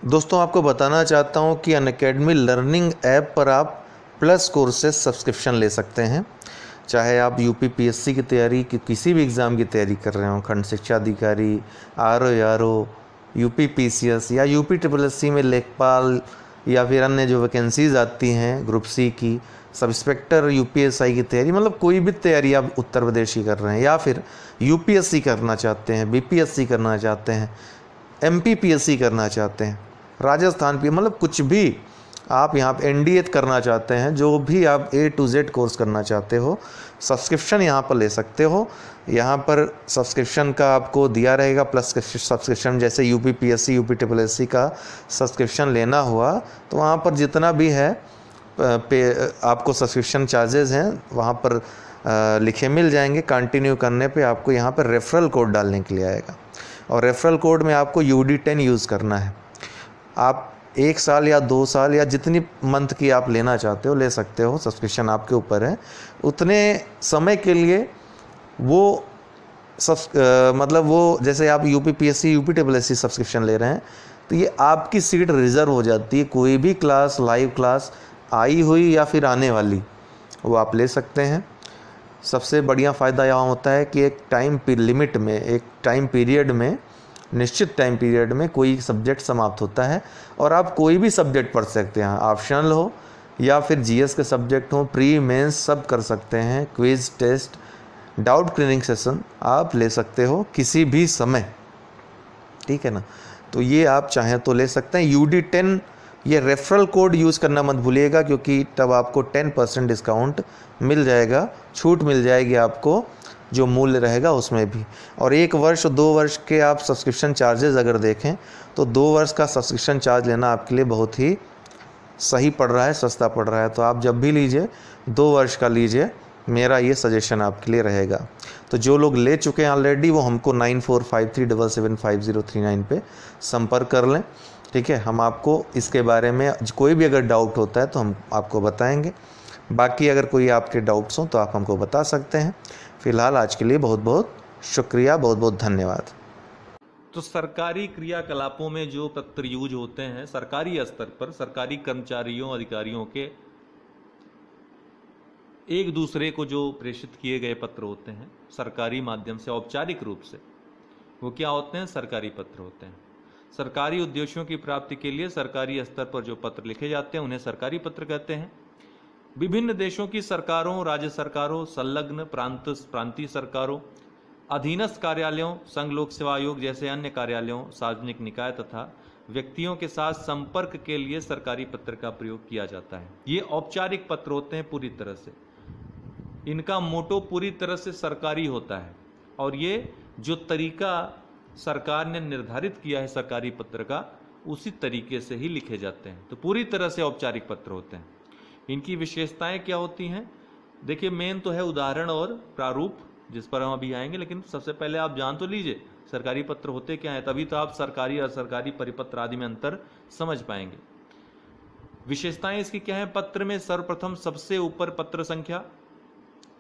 दोस्तों आपको बताना चाहता हूँ कि अनअकैडमी लर्निंग ऐप पर आप प्लस कोर्सेज सब्सक्रिप्शन ले सकते हैं। चाहे आप यूपी पीएससी की तैयारी की किसी भी एग्ज़ाम की तैयारी कर रहे हो, खंड शिक्षा अधिकारी, आरओ, यूपी पीसीएस या यूपी ट्रिपल एससी में लेखपाल या फिर अन्य जो वैकेंसीज़ आती हैं ग्रुप सी की, सब इंस्पेक्टर यूपीएसआई की तैयारी, मतलब कोई भी तैयारी आप उत्तर प्रदेश की कर रहे हैं या फिर यूपीएससी करना चाहते हैं, बीपीएससी करना चाहते हैं, एमपीपीएससी करना चाहते हैं, राजस्थान पे, मतलब कुछ भी आप यहाँ पे एनडीए करना चाहते हैं, जो भी आप ए टू जेड कोर्स करना चाहते हो, सब्सक्रिप्शन यहाँ पर ले सकते हो। यहाँ पर सब्सक्रिप्शन का आपको दिया रहेगा प्लस सब्सक्रिप्शन, जैसे UP PSC UP triple SC का सब्सक्रिप्शन लेना हुआ तो वहाँ पर जितना भी है पे आपको सब्सक्रिप्शन चार्जेस हैं वहाँ पर लिखे मिल जाएंगे। कंटिन्यू करने पे आपको यहाँ पर रेफरल कोड डालने के लिए आएगा और रेफरल कोड में आपको UD10 यूज़ करना है। आप 1 साल या 2 साल या जितनी मंथ की आप लेना चाहते हो ले सकते हो, सब्सक्रिप्शन आपके ऊपर है। उतने समय के लिए वो मतलब वो जैसे आप UP PSC UP triple SC subscription ले रहे हैं तो ये आपकी सीट रिज़र्व हो जाती है। कोई भी क्लास, लाइव क्लास आई हुई या फिर आने वाली, वो आप ले सकते हैं। सबसे बढ़िया फ़ायदा यहाँ होता है कि एक टाइम लिमिट में, एक टाइम पीरियड में, निश्चित टाइम पीरियड में कोई सब्जेक्ट समाप्त होता है और आप कोई भी सब्जेक्ट पढ़ सकते हैं, ऑप्शनल हो या फिर जीएस के सब्जेक्ट हो, प्री मेंस सब कर सकते हैं। Quiz, test, doubt clearing session आप ले सकते हो किसी भी समय, ठीक है ना। तो ये आप चाहें तो ले सकते हैं। UD10 ये रेफरल कोड यूज़ करना मत भूलिएगा, क्योंकि तब आपको 10% डिस्काउंट मिल जाएगा, छूट मिल जाएगी आपको जो मूल्य रहेगा उसमें भी। और 1 वर्ष 2 वर्ष के आप सब्सक्रिप्शन चार्जेस अगर देखें तो 2 वर्ष का सब्सक्रिप्शन चार्ज लेना आपके लिए बहुत ही सही पड़ रहा है, सस्ता पड़ रहा है। तो आप जब भी लीजिए 2 वर्ष का लीजिए, मेरा ये सजेशन आपके लिए रहेगा। तो जो लोग ले चुके हैं ऑलरेडी वो हमको 9453775039 पे संपर्क कर लें, ठीक है। हम आपको इसके बारे में कोई भी अगर डाउट होता है तो हम आपको बताएंगे। बाकी अगर कोई आपके डाउट्स हों तो आप हमको बता सकते हैं। फ़िलहाल आज के लिए बहुत बहुत शुक्रिया, बहुत बहुत धन्यवाद। तो सरकारी क्रियाकलापों में जो पत्र यूज होते हैं सरकारी स्तर पर, सरकारी कर्मचारियों अधिकारियों के एक दूसरे को जो प्रेषित किए गए पत्र होते हैं सरकारी माध्यम से, औपचारिक रूप से, वो क्या होते हैं? सरकारी पत्र होते हैं। सरकारी उद्देश्यों की प्राप्ति के लिए सरकारी स्तर पर जो पत्र लिखे जाते हैं उन्हें सरकारी पत्र कहते हैं। विभिन्न देशों की सरकारों, राज्य सरकारों, संलग्न प्रांतीय सरकारों, अधीनस्थ कार्यालयों, संघ लोक सेवा आयोग जैसे अन्य कार्यालयों, सार्वजनिक निकाय तथा व्यक्तियों के साथ संपर्क के लिए सरकारी पत्र का प्रयोग किया जाता है। ये औपचारिक पत्र होते हैं पूरी तरह से, इनका मोटो पूरी तरह से सरकारी होता है और ये जो तरीका सरकार ने निर्धारित किया है सरकारी पत्र का, उसी तरीके से ही लिखे जाते हैं। तो पूरी तरह से औपचारिक पत्र होते हैं। इनकी विशेषताएं क्या होती हैं? देखिए, मेन तो है उदाहरण और प्रारूप, जिस पर हम अभी आएंगे, लेकिन सबसे पहले आप जान तो लीजिए सरकारी पत्र होते क्या हैं, तभी तो आप सरकारी और सरकारी परिपत्र आदि में अंतर समझ पाएंगे। विशेषताएं इसकी क्या है? पत्र में सर्वप्रथम सबसे ऊपर पत्र संख्या।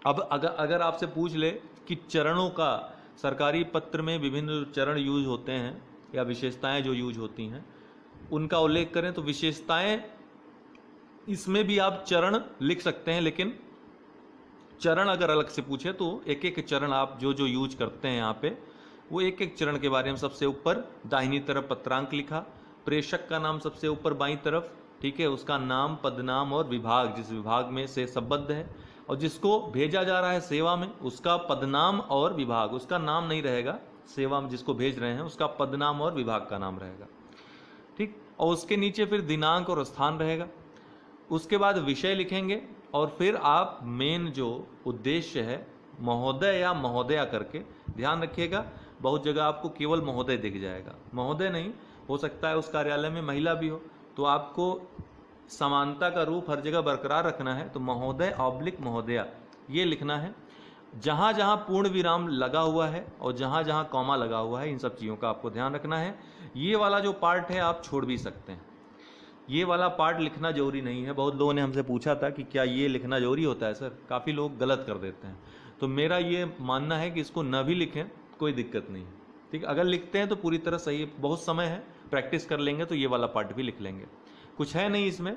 अब अगर आपसे पूछ ले कि चरणों का, सरकारी पत्र में विभिन्न चरण यूज होते हैं या विशेषताएं जो यूज होती हैं उनका उल्लेख करें तो विशेषताएं इसमें भी आप चरण लिख सकते हैं, लेकिन चरण अगर अलग से पूछे तो एक एक चरण आप जो जो यूज करते हैं यहाँ पे, वो एक एक चरण के बारे में। सबसे ऊपर दाहिनी तरफ पत्रांक लिखा, प्रेषक का नाम सबसे ऊपर बाईं तरफ, ठीक है, उसका नाम, पदनाम और विभाग, जिस विभाग में से संबद्ध है, और जिसको भेजा जा रहा है सेवा में उसका पदनाम और विभाग, उसका नाम नहीं रहेगा, सेवा में जिसको भेज रहे हैं उसका पदनाम और विभाग का नाम रहेगा, ठीक। और उसके नीचे फिर दिनांक और स्थान रहेगा। उसके बाद विषय लिखेंगे और फिर आप मेन जो उद्देश्य है महोदय या महोदया करके, ध्यान रखिएगा बहुत जगह आपको केवल महोदय दिख जाएगा, महोदय नहीं, हो सकता है उस कार्यालय में महिला भी हो, तो आपको समानता का रूप हर जगह बरकरार रखना है। तो महोदय ऑब्लिक महोदया ये लिखना है। जहां जहां पूर्ण विराम लगा हुआ है और जहां जहां कॉमा लगा हुआ है, इन सब चीज़ों का आपको ध्यान रखना है। ये वाला जो पार्ट है आप छोड़ भी सकते हैं, ये वाला पार्ट लिखना जरूरी नहीं है। बहुत लोगों ने हमसे पूछा था कि क्या ये लिखना जरूरी होता है सर, काफ़ी लोग गलत कर देते हैं। तो मेरा ये मानना है कि इसको न भी लिखें कोई दिक्कत नहीं, ठीक। अगर लिखते हैं तो पूरी तरह सही है, बहुत समय है प्रैक्टिस कर लेंगे तो ये वाला पार्ट भी लिख लेंगे। कुछ है नहीं इसमें,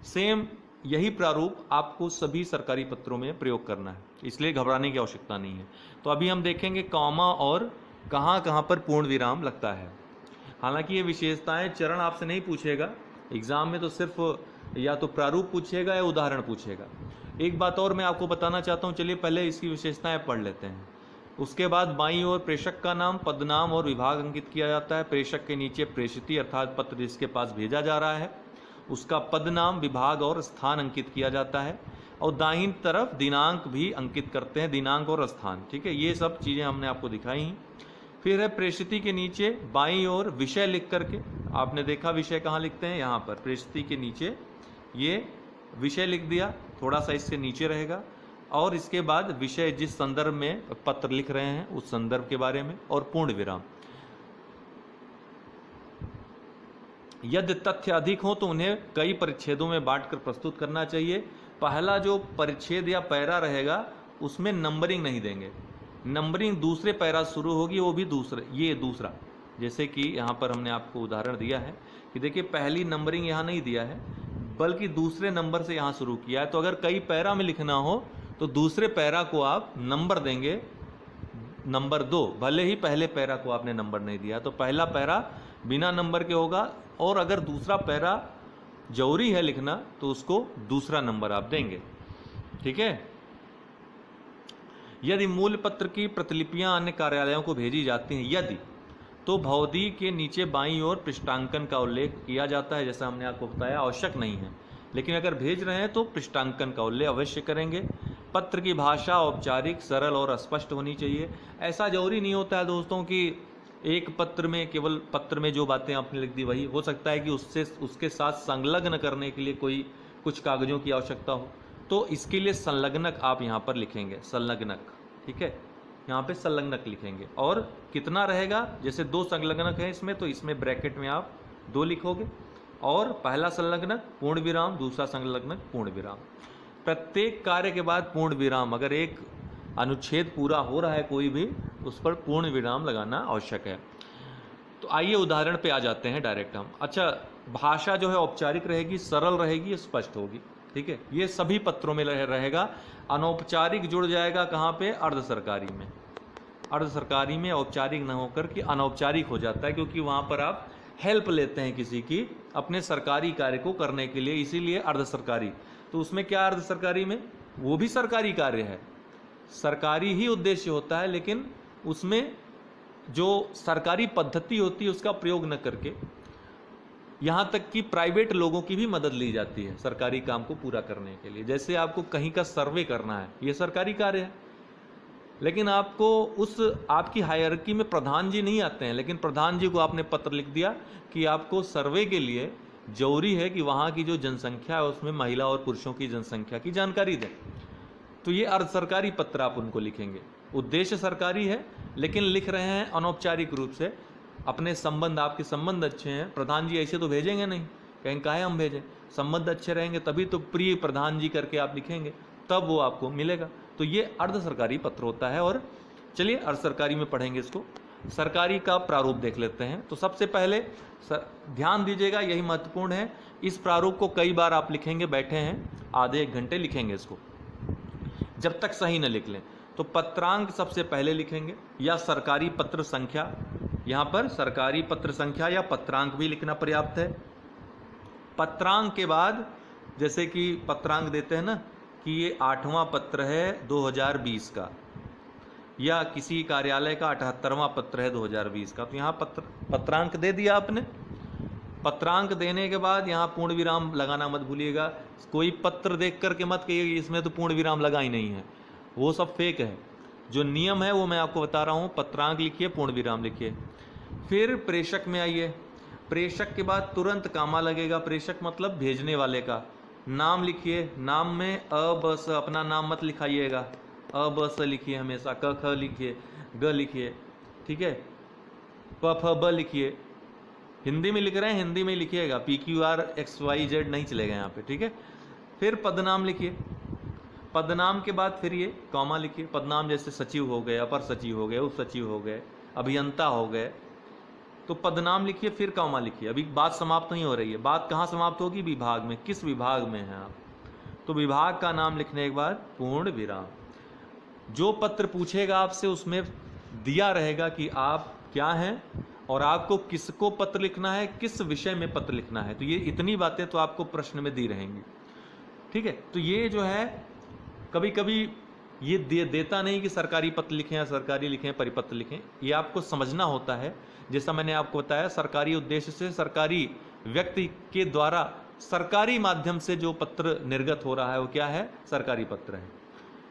सेम यही प्रारूप आपको सभी सरकारी पत्रों में प्रयोग करना है, इसलिए घबराने की आवश्यकता नहीं है। तो अभी हम देखेंगे कॉमा और कहाँ कहाँ पर पूर्ण विराम लगता है। हालांकि ये विशेषताएं चरण आपसे नहीं पूछेगा एग्जाम में, तो सिर्फ या तो प्रारूप पूछेगा या उदाहरण पूछेगा। एक बात और मैं आपको बताना चाहता हूँ, चलिए पहले इसकी विशेषताएं पढ़ लेते हैं। उसके बाद बाईं ओर प्रेषक का नाम, पदनाम और विभाग अंकित किया जाता है। प्रेषक के नीचे प्रेषिती अर्थात पत्र जिसके पास भेजा जा रहा है उसका पदनाम, विभाग और स्थान अंकित किया जाता है। और दाहिनी तरफ दिनांक भी अंकित करते हैं, दिनांक और स्थान, ठीक है। ये सब चीज़ें हमने आपको दिखाई हैं। फिर है प्रेषिती के नीचे बाईं ओर विषय लिख करके, आपने देखा विषय कहाँ लिखते हैं, यहाँ पर प्रेषिती के नीचे ये विषय लिख दिया, थोड़ा सा इससे नीचे रहेगा। और इसके बाद विषय जिस संदर्भ में पत्र लिख रहे हैं उस संदर्भ के बारे में, और पूर्ण विराम। यदि तथ्य अधिक हो तो उन्हें कई परिच्छेदों में बांटकर प्रस्तुत करना चाहिए। पहला जो परिच्छेद या पैरा रहेगा उसमें नंबरिंग नहीं देंगे, नंबरिंग दूसरे पैरा शुरू होगी, वो भी दूसरा। जैसे कि यहाँ पर हमने आपको उदाहरण दिया है कि देखिए पहली नंबरिंग यहाँ नहीं दिया है बल्कि दूसरे नंबर से यहाँ शुरू किया है। तो अगर कई पैरा में लिखना हो तो दूसरे पैरा को आप नंबर देंगे नंबर 2, भले ही पहले पैरा को आपने नंबर नहीं दिया। तो पहला पैरा बिना नंबर के होगा, और अगर दूसरा पैरा जरूरी है लिखना तो उसको दूसरा नंबर आप देंगे, ठीक है। यदि मूल पत्र की प्रतिलिपियां अन्य कार्यालयों को भेजी जाती हैं यदि, तो भवदी के नीचे बाईं ओर पृष्ठांकन का उल्लेख किया जाता है। जैसा हमने आपको बताया आवश्यक नहीं है, लेकिन अगर भेज रहे हैं तो पृष्ठांकन का उल्लेख अवश्य करेंगे। पत्र की भाषा औपचारिक, सरल और स्पष्ट होनी चाहिए। ऐसा जरूरी नहीं होता है दोस्तों कि एक पत्र में केवल पत्र में जो बातें आपने लिख दी वही, हो सकता है कि उसके साथ संलग्न करने के लिए कुछ कागजों की आवश्यकता हो, तो इसके लिए संलग्नक आप यहाँ पर लिखेंगे, संलग्नक, ठीक है। यहाँ पे संलग्नक लिखेंगे। और कितना रहेगा, जैसे 2 संलग्नक है इसमें, तो इसमें ब्रैकेट में आप 2 लिखोगे, और पहला संलग्नक पूर्ण विराम, दूसरा संलग्नक पूर्ण विराम। प्रत्येक कार्य के बाद पूर्ण विराम, अगर एक अनुच्छेद पूरा हो रहा है कोई भी, उस पर पूर्ण विराम लगाना आवश्यक है। तो आइए उदाहरण पे आ जाते हैं डायरेक्ट हम। अच्छा, भाषा जो है औपचारिक रहेगी, सरल रहेगी, स्पष्ट होगी, ठीक है। ये सभी पत्रों में रहेगा। अनौपचारिक जुड़ जाएगा कहाँ पे, अर्ध सरकारी में। अर्ध सरकारी में औपचारिक न होकर के अनौपचारिक हो जाता है, क्योंकि वहाँ पर आप हेल्प लेते हैं किसी की अपने सरकारी कार्य को करने के लिए, इसीलिए अर्ध सरकारी। तो उसमें क्या अर्ध सरकारी में, वो भी सरकारी कार्य है, सरकारी ही उद्देश्य होता है, लेकिन उसमें जो सरकारी पद्धति होती है उसका प्रयोग न करके यहाँ तक कि प्राइवेट लोगों की भी मदद ली जाती है सरकारी काम को पूरा करने के लिए। जैसे आपको कहीं का सर्वे करना है, ये सरकारी कार्य है, लेकिन आपको आपकी हायरार्की में प्रधान जी नहीं आते हैं, लेकिन प्रधान जी को आपने पत्र लिख दिया कि आपको सर्वे के लिए जरूरी है कि वहाँ की जो जनसंख्या है उसमें महिला और पुरुषों की जनसंख्या की जानकारी दें, तो ये अर्ध सरकारी पत्र आप उनको लिखेंगे। उद्देश्य सरकारी है लेकिन लिख रहे हैं अनौपचारिक रूप से, अपने संबंध, आपके संबंध अच्छे हैं, प्रधान जी ऐसे तो भेजेंगे नहीं, कहें काहे हम भेजें, संबंध अच्छे रहेंगे तभी तो प्रिय प्रधान जी करके आप लिखेंगे, तब वो आपको मिलेगा। तो ये अर्ध सरकारी पत्र होता है। और चलिए अर्ध सरकारी में पढ़ेंगे इसको। सरकारी का प्रारूप देख लेते हैं। तो सबसे पहले ध्यान दीजिएगा, यही महत्वपूर्ण है, इस प्रारूप को कई बार आप लिखेंगे, बैठे हैं आधे 1 घंटे लिखेंगे इसको, जब तक सही न लिख लें। तो पत्रांक सबसे पहले लिखेंगे या सरकारी पत्र संख्या, यहाँ पर सरकारी पत्र संख्या या पत्रांक भी लिखना पर्याप्त है। पत्रांक के बाद जैसे कि पत्रांक देते हैं ना कि ये 8वां पत्र है 2020 का, या किसी कार्यालय का 78वां पत्र है 2020 का, तो यहाँ पत्रांक दे दिया आपने। पत्रांक देने के बाद यहाँ पूर्ण विराम लगाना मत भूलिएगा। कोई पत्र देख करके मत कहिए इसमें तो पूर्ण विराम लगा ही नहीं है, वो सब फेक है। जो नियम है वो मैं आपको बता रहा हूँ, पत्रांक लिखिए, पूर्ण विराम लिखिए। फिर प्रेषक में आइए। प्रेषक के बाद तुरंत कामा लगेगा। प्रेषक मतलब भेजने वाले का नाम लिखिए। नाम में अ ब स, अपना नाम मत लिखाइएगा, अ ब स लिखिए हमेशा, क ख लिखिए, ग लिखिए, ठीक है, प फ ब लिखिए। हिंदी में लिख रहे हैं हिंदी में लिखिएगा, PQRXYZ नहीं चलेगा यहाँ पे, ठीक है। फिर पदनाम लिखिए। पदनाम के बाद फिर ये कॉमा लिखिए। पदनाम जैसे सचिव हो गए, अपर सचिव हो गए, उप सचिव हो गए, अभियंता हो गए, तो पदनाम लिखिए, फिर कॉमा लिखिए। अभी बात समाप्त नहीं हो रही है। बात कहाँ समाप्त होगी? विभाग में। किस विभाग में हैं आप? तो विभाग का नाम लिखने के बाद पूर्ण विराम। जो पत्र पूछेगा आपसे उसमें दिया रहेगा कि आप क्या हैं और आपको किसको पत्र लिखना है, किस विषय में पत्र लिखना है। तो ये इतनी बातें तो आपको प्रश्न में दी रहेंगी। ठीक है, तो ये जो है कभी कभी ये देता नहीं कि सरकारी पत्र लिखें या सरकारी लिखें, परिपत्र लिखें। ये आपको समझना होता है। जैसा मैंने आपको बताया, सरकारी उद्देश्य से सरकारी व्यक्ति के द्वारा सरकारी माध्यम से जो पत्र निर्गत हो रहा है वो क्या है? सरकारी पत्र है।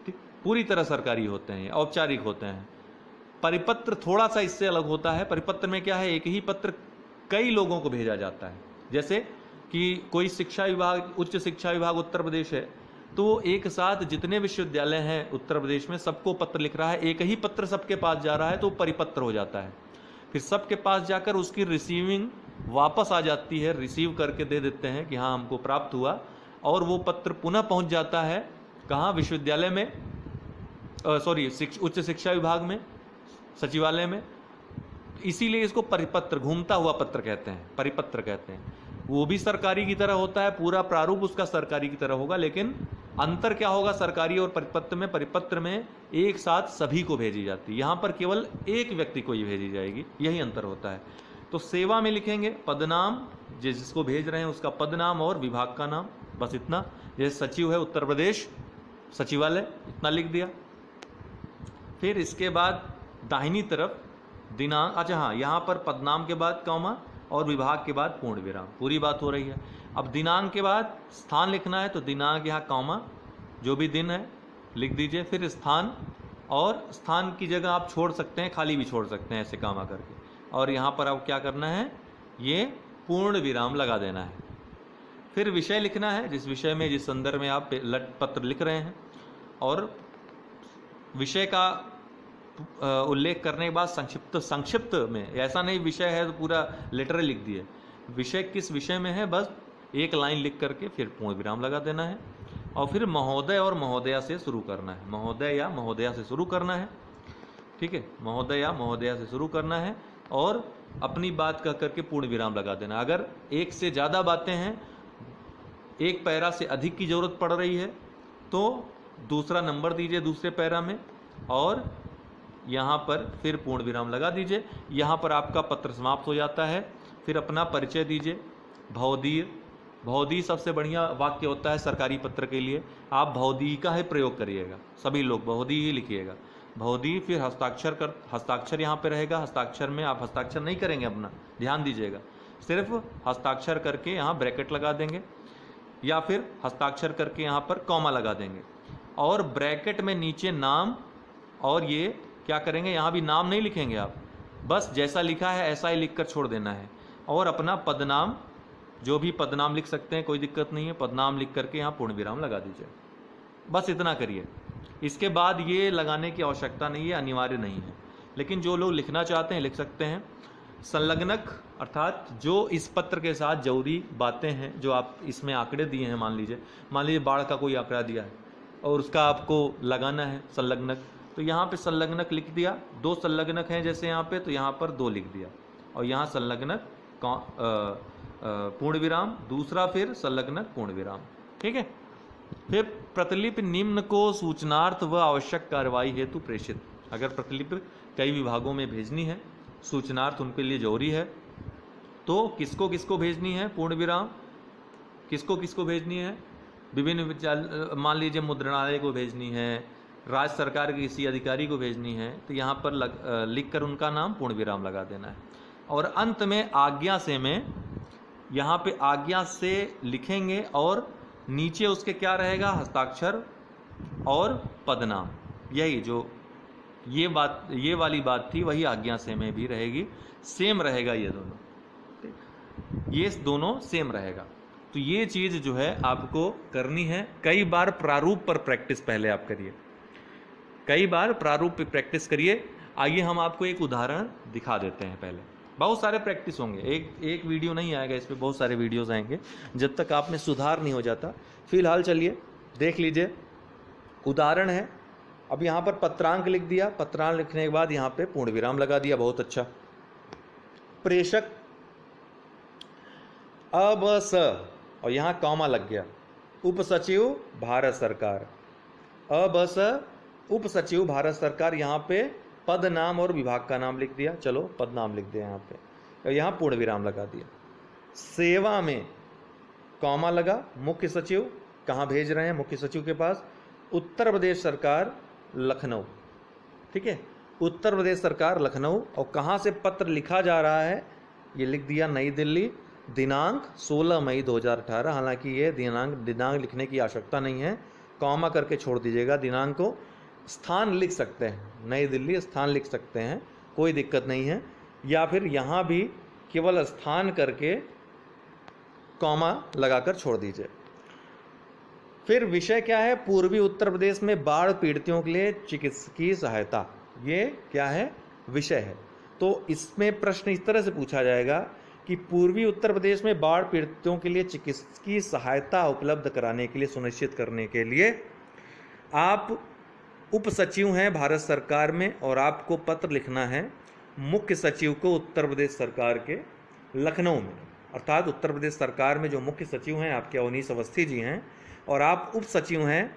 ठीक, पूरी तरह सरकारी होते हैं, औपचारिक होते हैं। परिपत्र थोड़ा सा इससे अलग होता है। परिपत्र में क्या है? एक ही पत्र कई लोगों को भेजा जाता है। जैसे कि कोई शिक्षा विभाग, उच्च शिक्षा विभाग उत्तर प्रदेश है, तो एक साथ जितने विश्वविद्यालय हैं उत्तर प्रदेश में सबको पत्र लिख रहा है, एक ही पत्र सबके पास जा रहा है, तो परिपत्र हो जाता है। फिर सबके पास जाकर उसकी रिसीविंग वापस आ जाती है, रिसीव करके दे देते हैं कि हाँ हमको प्राप्त हुआ, और वो पत्र पुनः पहुंच जाता है कहाँ? विश्वविद्यालय में, उच्च शिक्षा विभाग में, सचिवालय में। इसीलिए इसको परिपत्र, घूमता हुआ पत्र कहते हैं, परिपत्र कहते हैं। वो भी सरकारी की तरह होता है, पूरा प्रारूप उसका सरकारी की तरह होगा, लेकिन अंतर क्या होगा सरकारी और परिपत्र में? परिपत्र में एक साथ सभी को भेजी जाती है, यहाँ पर केवल एक व्यक्ति को ही भेजी जाएगी, यही अंतर होता है। तो सेवा में लिखेंगे पदनाम, जिसको भेज रहे हैं उसका पदनाम और विभाग का नाम, बस इतना। जैसे सचिव है उत्तर प्रदेश सचिवालय, इतना लिख दिया। फिर इसके बाद दाहिनी तरफ दिनांक, अच्छा हाँ, यहाँ पर पदनाम के बाद कॉमा और विभाग के बाद पूर्ण विराम, पूरी बात हो रही है। अब दिनांक के बाद स्थान लिखना है, तो दिनांक यहाँ कॉमा, जो भी दिन है लिख दीजिए, फिर स्थान, और स्थान की जगह आप छोड़ सकते हैं, खाली भी छोड़ सकते हैं ऐसे कॉमा करके। और यहाँ पर अब क्या करना है? ये पूर्ण विराम लगा देना है। फिर विषय लिखना है, जिस विषय में, जिस संदर्भ में आप पत्र लिख रहे हैं, और विषय का उल्लेख करने के बाद संक्षिप्त में, ऐसा नहीं विषय है तो पूरा लेटर लिख दिए, विषय किस विषय में है बस एक लाइन लिख करके फिर पूर्ण विराम लगा देना है। और फिर महोदय और महोदया से शुरू करना है, महोदय या महोदया से शुरू करना है। ठीक है, महोदय या महोदया से शुरू करना है और अपनी बात कह करके पूर्ण विराम लगा देना। अगर एक से ज़्यादा बातें हैं, एक पैरा से अधिक की जरूरत पड़ रही है, तो दूसरा नंबर दीजिए दूसरे पैरा में, और यहाँ पर फिर पूर्ण विराम लगा दीजिए। यहाँ पर आपका पत्र समाप्त हो जाता है। फिर अपना परिचय दीजिए। भवदीय, भवदीय सबसे बढ़िया वाक्य होता है सरकारी पत्र के लिए। आप भवदीय का ही प्रयोग करिएगा, सभी लोग भवदीय ही लिखिएगा, भवदीय। फिर हस्ताक्षर यहाँ पे रहेगा। हस्ताक्षर में आप हस्ताक्षर नहीं करेंगे अपना, ध्यान दीजिएगा, सिर्फ हस्ताक्षर करके यहाँ ब्रैकेट लगा देंगे, या फिर हस्ताक्षर करके यहाँ पर कॉमा लगा देंगे, और ब्रैकेट में नीचे नाम, और ये क्या करेंगे, यहाँ भी नाम नहीं लिखेंगे आप, बस जैसा लिखा है ऐसा ही लिख कर छोड़ देना है। और अपना पदनाम, जो भी पदनाम लिख सकते हैं, कोई दिक्कत नहीं है, पदनाम लिख करके यहाँ पूर्ण विराम लगा दीजिए। बस इतना करिए। इसके बाद ये लगाने की आवश्यकता नहीं है, अनिवार्य नहीं है, लेकिन जो लोग लिखना चाहते हैं लिख सकते हैं। संलग्नक अर्थात जो इस पत्र के साथ जरूरी बातें हैं, जो आप इसमें आंकड़े दिए हैं, मान लीजिए बाढ़ का कोई आंकड़ा दिया है और उसका आपको लगाना है संलग्नक, तो यहाँ पे संलग्नक लिख दिया। 2 संलग्नक हैं जैसे यहाँ पे, तो यहाँ पर 2 लिख दिया, और यहाँ संलग्नक पूर्ण विराम, दूसरा फिर संलग्नक पूर्ण विराम। ठीक है। फिर प्रतिलिपि निम्न को सूचनार्थ व आवश्यक कार्रवाई हेतु प्रेषित। अगर प्रतिलिपि कई विभागों में भेजनी है, सूचनार्थ उनके लिए जरूरी है, तो किसको किसको भेजनी है पूर्ण विराम, किसको किसको भेजनी है, विभिन्न, मान लीजिए मुद्रणालय को भेजनी है, राज्य सरकार के किसी अधिकारी को भेजनी है, तो यहाँ पर लिख कर उनका नाम पूर्ण विराम लगा देना है। और अंत में आज्ञा से में, यहाँ पे आज्ञा से लिखेंगे और नीचे उसके क्या रहेगा, हस्ताक्षर और पदनाम। यही जो ये वाली बात थी वही आज्ञा से में भी रहेगी, सेम रहेगा ये दोनों, ये दोनों सेम रहेगा। तो ये चीज़ जो है आपको करनी है। कई बार प्रारूप पर प्रैक्टिस पहले आप करिए, कई बार प्रारूप पे प्रैक्टिस करिए। आइए हम आपको एक उदाहरण दिखा देते हैं। पहले बहुत सारे प्रैक्टिस होंगे, एक वीडियो नहीं आएगा, इस पे बहुत सारे वीडियोस आएंगे जब तक आप में सुधार नहीं हो जाता। फिलहाल चलिए देख लीजिए, उदाहरण है। अब यहाँ पर पत्रांक लिख दिया, पत्रांक लिखने के बाद यहाँ पे पूर्ण विराम लगा दिया, बहुत अच्छा। प्रेषक अब स और यहाँ कॉमा लग गया, उप सचिव भारत सरकार, अब स उप सचिव भारत सरकार, यहाँ पे पद नाम और विभाग का नाम लिख दिया, चलो पद नाम लिख दिया यहाँ पे, और यहाँ पूर्ण विराम लगा दिया। सेवा में कॉमा लगा, मुख्य सचिव कहाँ भेज रहे हैं, मुख्य सचिव के पास, उत्तर प्रदेश सरकार लखनऊ, ठीक है, उत्तर प्रदेश सरकार लखनऊ। और कहाँ से पत्र लिखा जा रहा है, ये लिख दिया नई दिल्ली, दिनांक 16 मई 2018। हालांकि ये दिनांक लिखने की आवश्यकता नहीं है, कॉमा करके छोड़ दीजिएगा दिनांक को। स्थान लिख सकते हैं, नई दिल्ली स्थान लिख सकते हैं, कोई दिक्कत नहीं है, या फिर यहाँ भी केवल स्थान करके कॉमा लगाकर छोड़ दीजिए। फिर विषय क्या है, पूर्वी उत्तर प्रदेश में बाढ़ पीड़ितों के लिए चिकित्सकीय सहायता, ये क्या है, विषय है। तो इसमें प्रश्न इस तरह से पूछा जाएगा कि पूर्वी उत्तर प्रदेश में बाढ़ पीड़ितों के लिए चिकित्सकीय सहायता उपलब्ध कराने के लिए, सुनिश्चित करने के लिए आप उप सचिव हैं भारत सरकार में और आपको पत्र लिखना है मुख्य सचिव को उत्तर प्रदेश सरकार के लखनऊ में। अर्थात उत्तर प्रदेश सरकार में जो मुख्य सचिव हैं आपके अवनीश अवस्थी जी हैं, और आप उप सचिव हैं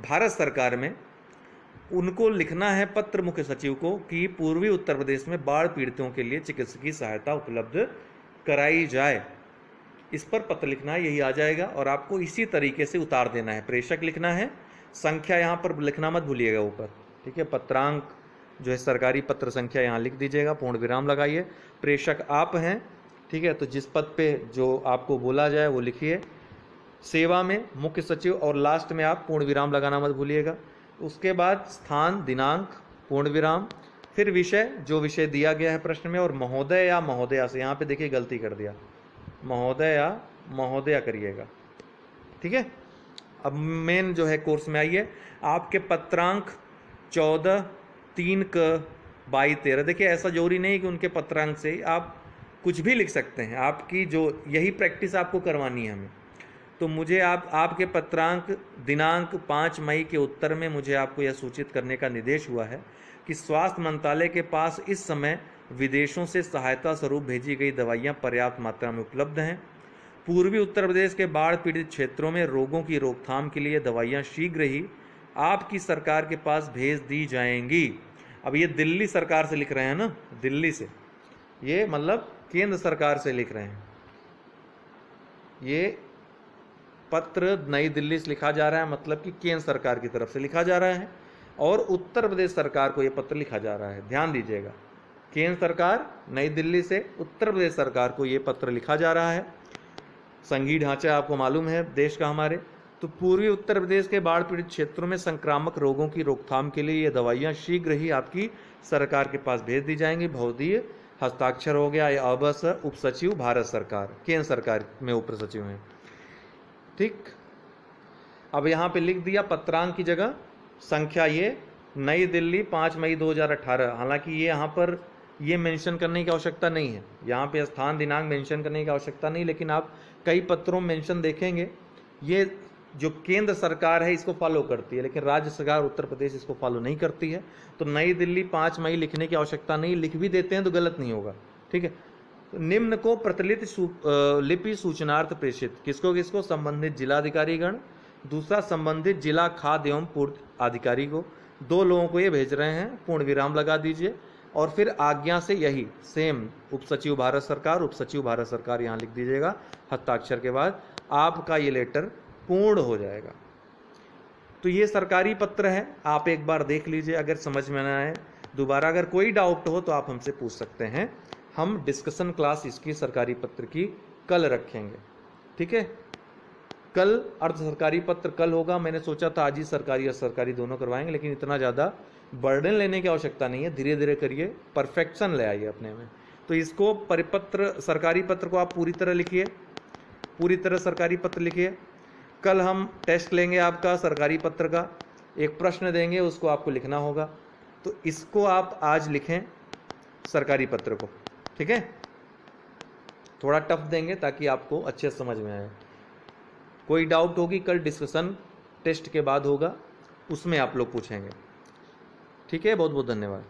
भारत सरकार में, उनको लिखना है पत्र मुख्य सचिव को कि पूर्वी उत्तर प्रदेश में बाढ़ पीड़ितों के लिए चिकित्सकीय सहायता उपलब्ध कराई जाए। इस पर पत्र लिखना है, यही आ जाएगा, और आपको इसी तरीके से उतार देना है। प्रेषक लिखना है, संख्या यहाँ पर लिखना मत भूलिएगा ऊपर, ठीक है, पत्रांक जो है सरकारी पत्र संख्या यहाँ लिख दीजिएगा, पूर्ण विराम लगाइए। प्रेषक आप हैं, ठीक है, तो जिस पद पे जो आपको बोला जाए वो लिखिए। सेवा में मुख्य सचिव, और लास्ट में आप पूर्ण विराम लगाना मत भूलिएगा। उसके बाद स्थान, दिनांक, पूर्ण विराम, फिर विषय, जो विषय दिया गया है प्रश्न में, और महोदय या महोदया से, यहाँ पे देखिए गलती कर दिया, महोदय या महोदया करिएगा, ठीक है। अब मेन जो है कोर्स में आइए, आपके पत्रांक 14/3/22/13। देखिए ऐसा जरूरी नहीं कि उनके पत्रांक से आप कुछ भी लिख सकते हैं, आपकी जो यही प्रैक्टिस आपको करवानी है हमें। तो मुझे आपके पत्रांक दिनांक 5 मई के उत्तर में मुझे आपको यह सूचित करने का निर्देश हुआ है कि स्वास्थ्य मंत्रालय के पास इस समय विदेशों से सहायता स्वरूप भेजी गई दवाइयां पर्याप्त मात्रा में उपलब्ध हैं। पूर्वी उत्तर प्रदेश के बाढ़ पीड़ित क्षेत्रों में रोगों की रोकथाम के लिए दवाइयां शीघ्र ही आपकी सरकार के पास भेज दी जाएंगी। अब ये दिल्ली सरकार से लिख रहे हैं ना, दिल्ली से, ये मतलब केंद्र सरकार से लिख रहे हैं। ये पत्र नई दिल्ली से लिखा जा रहा है, मतलब कि केंद्र सरकार की तरफ से लिखा जा रहा है, और उत्तर प्रदेश सरकार को ये पत्र लिखा जा रहा है। ध्यान दीजिएगा, केंद्र सरकार नई दिल्ली से उत्तर प्रदेश सरकार को ये पत्र लिखा जा रहा है। संघीय ढांचा आपको मालूम है देश का हमारे। तो पूर्वी उत्तर प्रदेश के बाढ़ पीड़ित क्षेत्रों में संक्रामक रोगों की रोकथाम के लिए ये दवाइयाँ शीघ्र ही आपकी सरकार के पास भेज दी जाएंगी। भौतिक हस्ताक्षर हो गया, या अब उप सचिव भारत सरकार, केंद्र सरकार में उप सचिव हैं, ठीक। अब यहाँ पे लिख दिया पत्रांक की जगह संख्या, ये नई दिल्ली 5 मई 2018। हालांकि ये यहाँ पर ये मेंशन करने की आवश्यकता नहीं है, यहाँ पे स्थान दिनांक मेंशन करने की आवश्यकता नहीं, लेकिन आप कई पत्रों में मेंशन देखेंगे। ये जो केंद्र सरकार है इसको फॉलो करती है, लेकिन राज्य सरकार उत्तर प्रदेश इसको फॉलो नहीं करती है। तो नई दिल्ली 5 मई लिखने की आवश्यकता नहीं, लिख भी देते हैं तो गलत नहीं होगा, ठीक है। निम्न को प्रतिलित लिपि सूचनार्थ प्रेषित, किसको किसको, संबंधित जिलाधिकारीगण, दूसरा संबंधित जिला खाद्य एवं पूर्ति अधिकारी को, 2 लोगों को ये भेज रहे हैं, पूर्ण विराम लगा दीजिए। और फिर आज्ञा से यही सेम उप सचिव भारत सरकार, उप सचिव भारत सरकार यहाँ लिख दीजिएगा हस्ताक्षर के बाद, आपका ये लेटर पूर्ण हो जाएगा। तो ये सरकारी पत्र है, आप एक बार देख लीजिए, अगर समझ में ना आए दोबारा अगर कोई डाउट हो तो आप हमसे पूछ सकते हैं। हम डिस्कशन क्लास इसकी सरकारी पत्र की कल रखेंगे, ठीक है। कल अर्ध सरकारी पत्र कल होगा, मैंने सोचा था आज ही सरकारी और सरकारी दोनों करवाएंगे, लेकिन इतना ज़्यादा बर्डन लेने की आवश्यकता नहीं है, धीरे धीरे करिए, परफेक्शन ले आइए अपने में। तो इसको परिपत्र सरकारी पत्र को आप पूरी तरह लिखिए, पूरी तरह सरकारी पत्र लिखिए। कल हम टेस्ट लेंगे आपका सरकारी पत्र का, एक प्रश्न देंगे, उसको आपको लिखना होगा। तो इसको आप आज लिखें सरकारी पत्र को, ठीक है। थोड़ा टफ देंगे ताकि आपको अच्छे समझ में आए। कोई डाउट होगी कल डिस्कशन टेस्ट के बाद होगा, उसमें आप लोग पूछेंगे, ठीक है। बहुत बहुत धन्यवाद।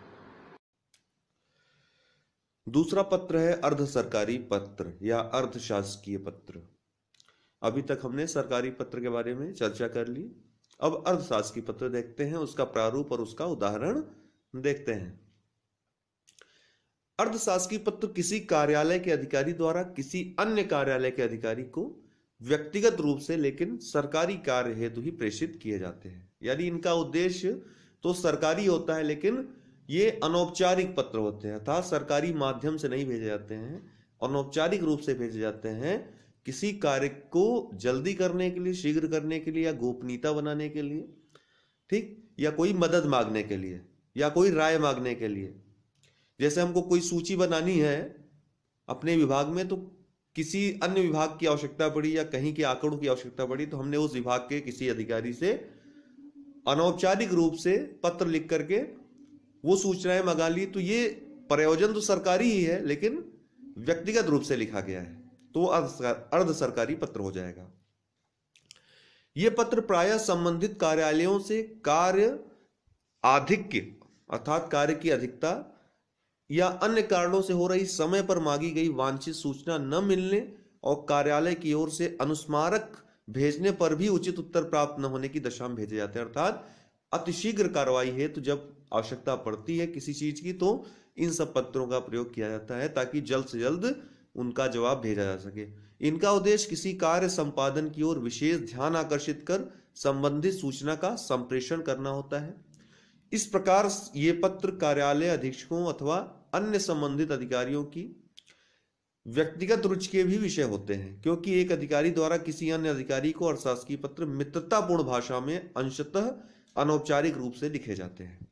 दूसरा पत्र है अर्ध सरकारी पत्र या अर्ध शासकीय पत्र। अभी तक हमने सरकारी पत्र के बारे में चर्चा कर ली, अब अर्ध शासकीय पत्र देखते हैं, उसका प्रारूप और उसका उदाहरण देखते हैं। अर्ध शासकीय पत्र किसी कार्यालय के अधिकारी द्वारा किसी अन्य कार्यालय के अधिकारी को व्यक्तिगत रूप से लेकिन सरकारी कार्य हेतु ही प्रेषित किए जाते हैं। यानी इनका उद्देश्य तो सरकारी होता है, लेकिन ये अनौपचारिक पत्र होते हैं, अर्थात सरकारी माध्यम से नहीं भेजे जाते हैं, अनौपचारिक रूप से भेजे जाते हैं किसी कार्य को जल्दी करने के लिए, शीघ्र करने के लिए, या गोपनीयता बनाने के लिए, ठीक, या कोई मदद मांगने के लिए, या कोई राय मांगने के लिए। जैसे हमको कोई सूची बनानी है अपने विभाग में, तो किसी अन्य विभाग की आवश्यकता पड़ी या कहीं के आंकड़ों की आवश्यकता पड़ी, तो हमने उस विभाग के किसी अधिकारी से अनौपचारिक रूप से पत्र लिख करके वो सूचनाएं मंगा ली। तो ये प्रयोजन तो सरकारी ही है, लेकिन व्यक्तिगत रूप से लिखा गया है, तो अर्ध सरकारी पत्र हो जाएगा। ये पत्र प्रायः संबंधित कार्यालयों से कार्य आधिक्य अर्थात कार्य की अधिकता या अन्य कारणों से हो रही समय पर मांगी गई वांछित सूचना न मिलने और कार्यालय की ओर से अनुस्मारक भेजने पर भी उचित उत्तर प्राप्त न होने की दशा में भेजे जाते हैं। अर्थात अतिशीघ्र कार्रवाई है, तो जब आवश्यकता पड़ती है किसी चीज की, तो इन सब पत्रों का प्रयोग किया जाता है ताकि जल्द से जल्द उनका जवाब भेजा जा सके। इनका उद्देश्य किसी कार्य संपादन की ओर विशेष ध्यान आकर्षित कर संबंधित सूचना का संप्रेषण करना होता है। इस प्रकार ये पत्र कार्यालय अधीक्षकों अथवा अन्य संबंधित अधिकारियों की व्यक्तिगत रुचि के भी विषय होते हैं, क्योंकि एक अधिकारी द्वारा किसी अन्य अधिकारी को अशासकीय पत्र मित्रतापूर्ण भाषा में अंशतः अनौपचारिक रूप से लिखे जाते हैं।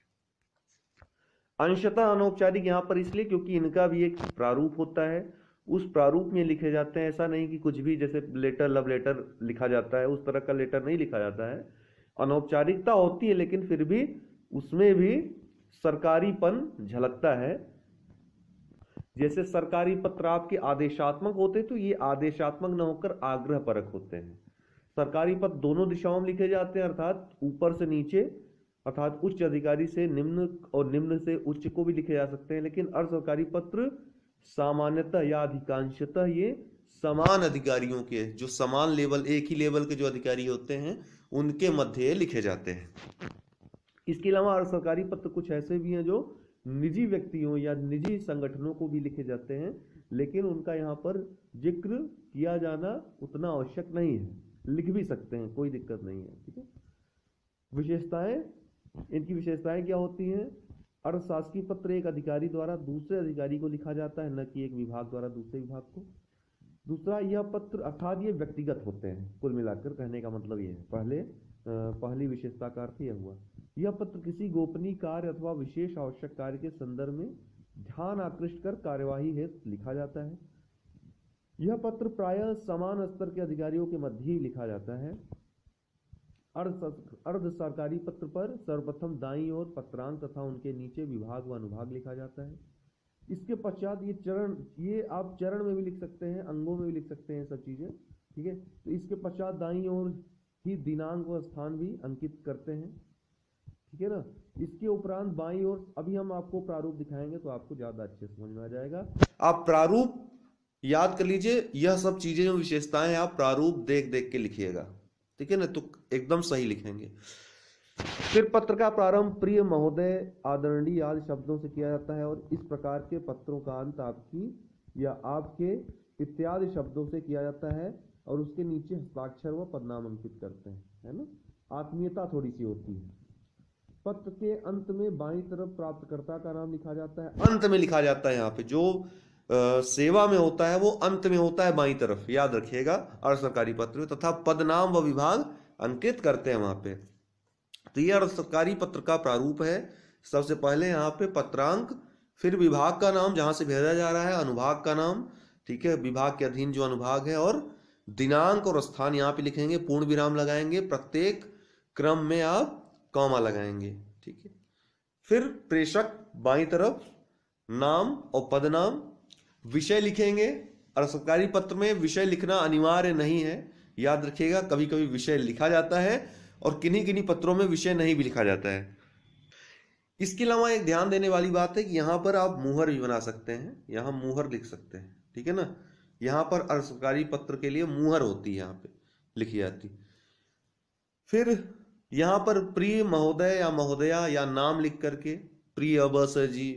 अंशतः अनौपचारिक यहां पर इसलिए क्योंकि इनका भी एक प्रारूप होता है, उस प्रारूप में लिखे जाते हैं। ऐसा नहीं कि कुछ भी जैसे लेटर, लव लेटर लिखा जाता है, उस तरह का लेटर नहीं लिखा जाता है। अनौपचारिकता होती है, लेकिन फिर भी उसमें भी सरकारीपन झलकता है। जैसे सरकारी पत्र आपके आदेशात्मक होते, तो ये आदेशात्मक न होकर आग्रह परक होते हैं। सरकारी पत्र दोनों दिशाओं में लिखे जाते हैं, अर्थात ऊपर से नीचे, अर्थात उच्च अधिकारी से निम्न और निम्न से उच्च को भी लिखे जा सकते हैं। लेकिन अर्ध सरकारी पत्र सामान्यतः या अधिकांशतः ये समान अधिकारियों के, जो समान लेवल, एक ही लेवल के जो अधिकारी होते हैं, उनके मध्य लिखे जाते हैं। इसके अलावा अर्ध सरकारी पत्र कुछ ऐसे भी हैं जो निजी व्यक्तियों या निजी संगठनों को भी लिखे जाते हैं, लेकिन उनका यहाँ पर जिक्र किया जाना उतना आवश्यक नहीं है, लिख भी सकते हैं, कोई दिक्कत नहीं है। ठीक है। विशेषताएं, इनकी विशेषताएं क्या होती हैं? अर्ध शासकीय पत्र एक अधिकारी द्वारा दूसरे अधिकारी को लिखा जाता है, न कि एक विभाग द्वारा दूसरे विभाग को। दूसरा, यह पत्र अर्थात ये व्यक्तिगत होते हैं। कुल मिलाकर कहने का मतलब ये है, पहली विशेषता का अर्थ यह हुआ। यह पत्र किसी गोपनीय कार्य अथवा विशेष आवश्यक कार्य के संदर्भ में ध्यान आकृष्ट कर कार्यवाही हेतु लिखा जाता है। यह पत्र प्रायः समान स्तर के अधिकारियों के मध्य ही लिखा जाता है। अर्ध सरकारी पत्र पर सर्वप्रथम दाईं ओर पत्रांक तथा उनके नीचे विभाग व अनुभाग लिखा जाता है। इसके पश्चात ये आप चरण में भी लिख सकते हैं, अंगों में भी लिख सकते हैं, सब चीजें। ठीक है। तो इसके पश्चात दाईं ओर ही दिनांक व स्थान भी अंकित करते हैं। ठीक है ना। इसके उपरांत बाईं ओर, अभी हम आपको प्रारूप दिखाएंगे तो आपको ज्यादा अच्छे समझ में आ जाएगा। आप प्रारूप याद कर लीजिए, यह सब चीजें जो विशेषताएं आप प्रारूप देख देख के लिखिएगा, ठीक है ना, तो एकदम सही लिखेंगे। फिर पत्र का प्रारंभ प्रिय महोदय, आदरणीय आदि शब्दों से किया जाता है, और इस प्रकार के पत्रों का अंत आपकी या आपके इत्यादि शब्दों से किया जाता है, और उसके नीचे हस्ताक्षर व पदनाम अंकित करते हैं, है ना। आत्मीयता थोड़ी सी होती है। पत्र के अंत में बाईं तरफ प्राप्तकर्ता का नाम लिखा जाता है, अंत में लिखा जाता है। यहाँ पे जो सेवा में होता है वो अंत में होता है, बाईं तरफ, याद रखिएगा अर्ध सरकारी पत्र में, तथा पदनाम व विभाग अंकित करते हैं वहां पे। तो ये अर्ध सरकारी पत्र का प्रारूप है। सबसे पहले यहाँ पे पत्रांक, फिर विभाग का नाम जहां से भेजा जा रहा है, अनुभाग का नाम, ठीक है, विभाग के अधीन जो अनुभाग है, और दिनांक और स्थान यहाँ पे लिखेंगे, पूर्ण विराम लगाएंगे, प्रत्येक क्रम में आप कॉमा लगाएंगे। ठीक है। फिर प्रेषक बाईं तरफ, नाम और पदनाम, विषय लिखेंगे। और सरकारी पत्र में विषय लिखना अनिवार्य नहीं है, याद रखिएगा, कभी कभी विषय लिखा जाता है और किन्हीं किन्हीं पत्रों में विषय नहीं भी लिखा जाता है। इसके अलावा एक ध्यान देने वाली बात है कि यहाँ पर आप मुहर भी बना सकते हैं, यहाँ मुहर लिख सकते हैं, ठीक है ना। यहाँ पर अर्ध सरकारी पत्र के लिए मुहर होती है, यहाँ पे लिखी जाती। फिर यहाँ पर प्रिय महोदय या महोदया या नाम लिख करके प्रिय अब स जी,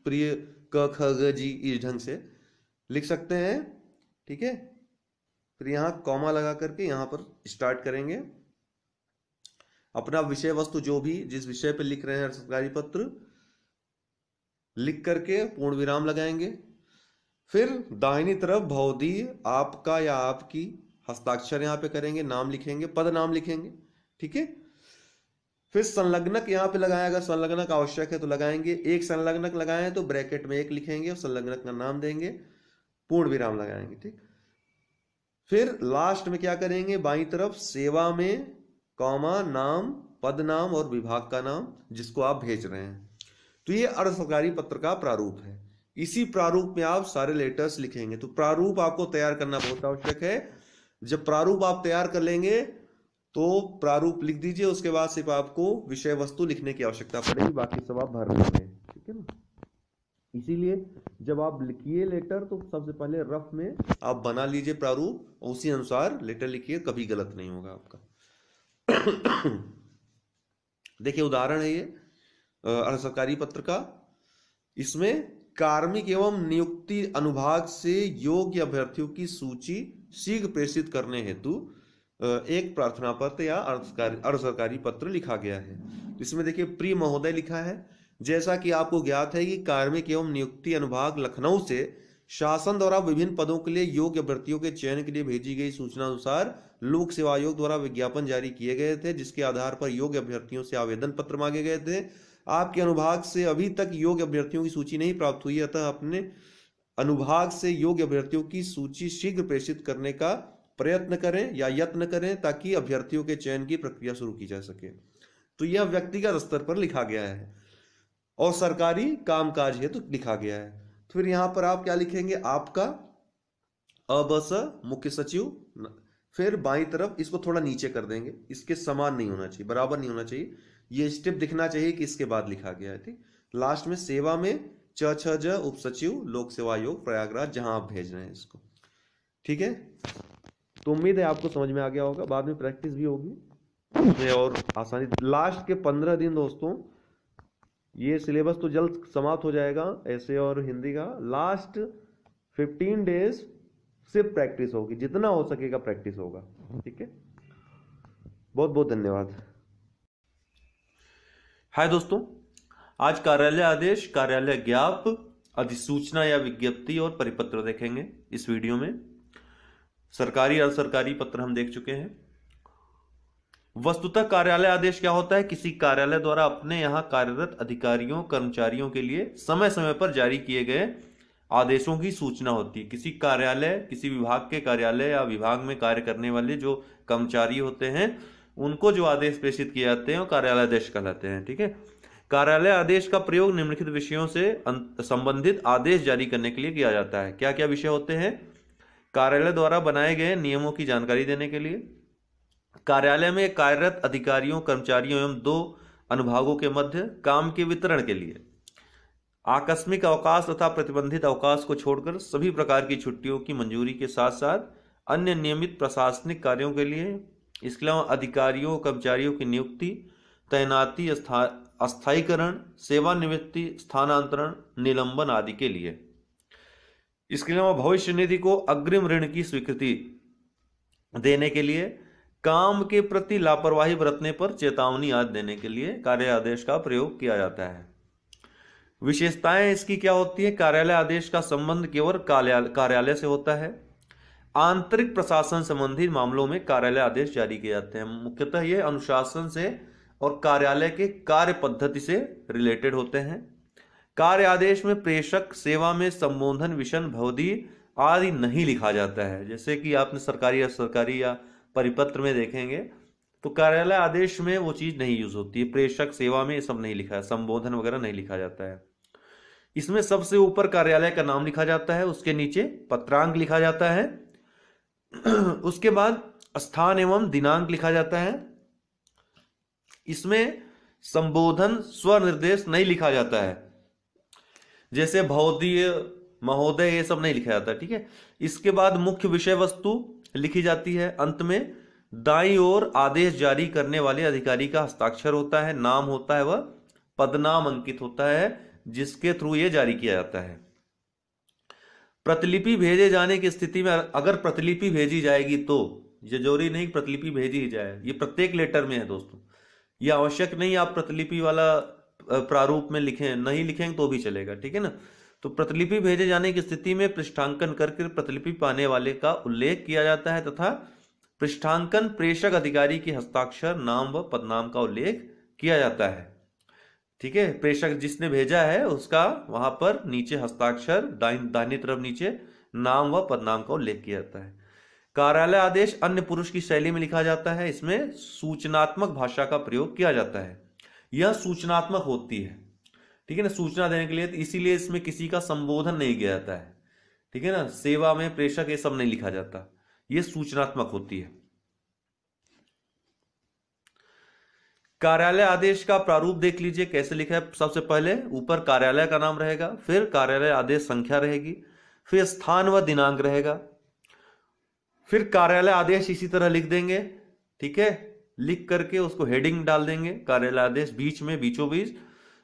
प्रिय क ख ग जी, इस ढंग से लिख सकते हैं, ठीक है। फिर यहाँ कॉमा लगा करके यहाँ पर स्टार्ट करेंगे अपना विषय वस्तु, जो भी जिस विषय पे लिख रहे हैं सरकारी पत्र, लिख करके पूर्ण विराम लगाएंगे। फिर दाहिनी तरफ भवदीय, आपका या आपकी, हस्ताक्षर यहाँ पे करेंगे, नाम लिखेंगे, पद नाम लिखेंगे, ठीक है। फिर संलग्नक यहाँ पे लगाएं, अगर संलग्नक आवश्यक है तो लगाएंगे। एक संलग्नक लगाएं तो ब्रैकेट में एक लिखेंगे और संलग्नक का नाम देंगे, पूर्ण विराम लगाएंगे, ठीक। फिर लास्ट में क्या करेंगे, बाईं तरफ सेवा में कॉमा, नाम, पद नाम और विभाग का नाम जिसको आप भेज रहे हैं। तो ये अर्ध सरकारी पत्र का प्रारूप है। इसी प्रारूप में आप सारे लेटर्स लिखेंगे। तो प्रारूप आपको तैयार करना बहुत आवश्यक है। जब प्रारूप आप तैयार कर लेंगे तो प्रारूप लिख दीजिए, उसके बाद सिर्फ आपको विषय वस्तु लिखने की आवश्यकता पड़ेगी, बाकी सब आप भर लेंगे, ठीक है ना। इसीलिए जब आप लिखिए लेटर तो सबसे पहले रफ में आप बना लीजिए प्रारूप, उसी अनुसार लेटर लिखिए, कभी गलत नहीं होगा आपका। देखिए उदाहरण है ये अर्ध सरकारी पत्र का। इसमें कार्मिक एवं नियुक्ति अनुभाग से योग्य अभ्यर्थियों की सूची शीघ्र प्रेषित करने हेतु एक प्रार्थना पत्र या अर्ध सरकारी पत्र लिखा गया है। तो इसमें देखिए प्रिय महोदय लिखा है। जैसा कि आपको ज्ञात है कि कार्मिक एवं नियुक्ति अनुभाग लखनऊ से शासन द्वारा विभिन्न पदों के लिए योग्य अभ्यर्थियों के चयन के लिए भेजी गई सूचना अनुसार लोक सेवा आयोग द्वारा विज्ञापन जारी किए गए थे, जिसके आधार पर योग्य अभ्यर्थियों से आवेदन पत्र मांगे गए थे। आपके अनुभाग से अभी तक योग्य अभ्यर्थियों की सूची नहीं प्राप्त हुई, अतः अपने अनुभाग से योग्य अभ्यर्थियों की सूची शीघ्र प्रेषित करने का प्रयत्न करें या यत्न करें, ताकि अभ्यर्थियों के चयन की प्रक्रिया शुरू की जा सके। तो यह व्यक्तिगत स्तर पर लिखा गया है और सरकारी कामकाज हेतु लिखा गया है। तो फिर यहां पर आप क्या लिखेंगे, आपका अबस मुख्य सचिव, फिर बाईं तरफ इसको थोड़ा नीचे कर देंगे, इसके समान नहीं होना चाहिए, बराबर नहीं होना चाहिए, ये स्टेप दिखना चाहिए कि इसके बाद लिखा गया है, ठीक। लास्ट में सेवा में च छ ज उप सचिव लोक सेवा आयोग प्रयागराज, जहां आप भेज रहे हैं इसको, ठीक है। तो उम्मीद है आपको समझ में आ गया होगा, बाद में प्रैक्टिस भी होगी और आसानी। लास्ट के 15 दिन दोस्तों, ये सिलेबस तो जल्द समाप्त हो जाएगा ऐसे और हिंदी का। लास्ट 15 डेज सिर्फ प्रैक्टिस होगी, जितना हो सकेगा प्रैक्टिस होगा, ठीक है। बहुत बहुत धन्यवाद। हाय दोस्तों, आज कार्यालय आदेश, कार्यालय ज्ञाप, अधिसूचना या विज्ञप्ति और परिपत्र देखेंगे इस वीडियो में। सरकारी और सरकारी पत्र हम देख चुके हैं। वस्तुतः कार्यालय आदेश क्या होता है, किसी कार्यालय द्वारा अपने यहां कार्यरत अधिकारियों कर्मचारियों के लिए समय समय पर जारी किए गए आदेशों की सूचना होती है। किसी कार्यालय, किसी विभाग के कार्यालय या विभाग में कार्य करने वाले जो कर्मचारी होते हैं, उनको जो आदेश प्रेषित किए जाते हैं वो कार्यालय आदेश कहलाते हैं, ठीक है। कार्यालय आदेश का प्रयोग निम्नलिखित विषयों से संबंधित आदेश जारी करने के लिए किया जाता है। क्या क्या विषय होते हैं, कार्यालय द्वारा बनाए गए नियमों की जानकारी देने के लिए, कार्यालय में कार्यरत अधिकारियों कर्मचारियों एवं 2 अनुभागों के मध्य काम के वितरण के लिए, आकस्मिक अवकाश तथा प्रतिबंधित अवकाश को छोड़कर सभी प्रकार की छुट्टियों की मंजूरी के साथ साथ अन्य नियमित प्रशासनिक कार्यों के लिए, इसके अलावा अधिकारियों कर्मचारियों की नियुक्ति, तैनाती, अस्थायीकरण, सेवानिवृत्ति, स्थानांतरण, निलंबन आदि के लिए। इसके अलावा भविष्य निधि को अग्रिम ऋण की स्वीकृति देने के लिए, काम के प्रति लापरवाही बरतने पर चेतावनी आदि देने के लिए कार्यालय आदेश का प्रयोग किया जाता है। विशेषताएं इसकी क्या होती है, कार्यालय आदेश का संबंध केवल कार्यालय से होता है। आंतरिक प्रशासन संबंधी मामलों में कार्यालय आदेश जारी किए जाते हैं। मुख्यतः ये अनुशासन से और कार्यालय के कार्य पद्धति से रिलेटेड होते हैं। कार्य आदेश में प्रेषक, सेवा में संबोधन, विषण, भवदी आदि नहीं लिखा जाता है। जैसे कि आपने सरकारी या परिपत्र में देखेंगे तो कार्यालय आदेश में वो चीज नहीं यूज होती है। प्रेषक, सेवा में ये सब नहीं लिखा है, संबोधन वगैरह नहीं लिखा जाता है। इसमें सबसे ऊपर कार्यालय का नाम लिखा जाता है, उसके नीचे पत्रांक लिखा जाता है, उसके बाद स्थान एवं दिनांक लिखा जाता है। इसमें संबोधन स्वनिर्देश नहीं लिखा जाता है, जैसे भौदीय महोदय ये सब नहीं लिखा जाता, ठीक है। इसके बाद मुख्य विषय वस्तु लिखी जाती है। अंत में दाईं ओर आदेश जारी करने वाले अधिकारी का हस्ताक्षर होता है, नाम होता है, वह पदनाम अंकित होता है जिसके थ्रू ये जारी किया जाता है। प्रतिलिपि भेजे जाने की स्थिति में अगर प्रतिलिपि भेजी जाएगी तो जरूरी नहीं प्रतिलिपि भेजी ही जाए, ये प्रत्येक लेटर में है दोस्तों, ये आवश्यक नहीं आप प्रतिलिपि वाला प्रारूप में लिखें, नहीं लिखेंगे तो भी चलेगा, ठीक है ना। तो प्रतिलिपि भेजे जाने की स्थिति में पृष्ठांकन करके प्रतिलिपि पाने वाले का उल्लेख किया जाता है तथा पृष्ठांकन प्रेषक अधिकारी के हस्ताक्षर, नाम व पदनाम का उल्लेख किया जाता है, ठीक है। प्रेषक जिसने भेजा है उसका वहां पर नीचे हस्ताक्षर, दाहिनी तरफ नीचे नाम व पदनाम का उल्लेख किया जाता है। कार्यालय आदेश अन्य पुरुष की शैली में लिखा जाता है, इसमें सूचनात्मक भाषा का प्रयोग किया जाता है, यह सूचनात्मक होती है, ठीक है ना, सूचना देने के लिए, इसीलिए इसमें किसी का संबोधन नहीं किया जाता है, ठीक है ना। सेवा में प्रेषक ये सब नहीं लिखा जाता, यह सूचनात्मक होती है। कार्यालय आदेश का प्रारूप देख लीजिए कैसे लिखा है। सबसे पहले ऊपर कार्यालय का नाम रहेगा, फिर कार्यालय आदेश संख्या रहेगी, फिर स्थान व दिनांक रहेगा, फिर कार्यालय आदेश इसी तरह लिख देंगे, ठीक है, लिख करके उसको हेडिंग डाल देंगे, कार्यालय आदेश बीच में बीचों बीच,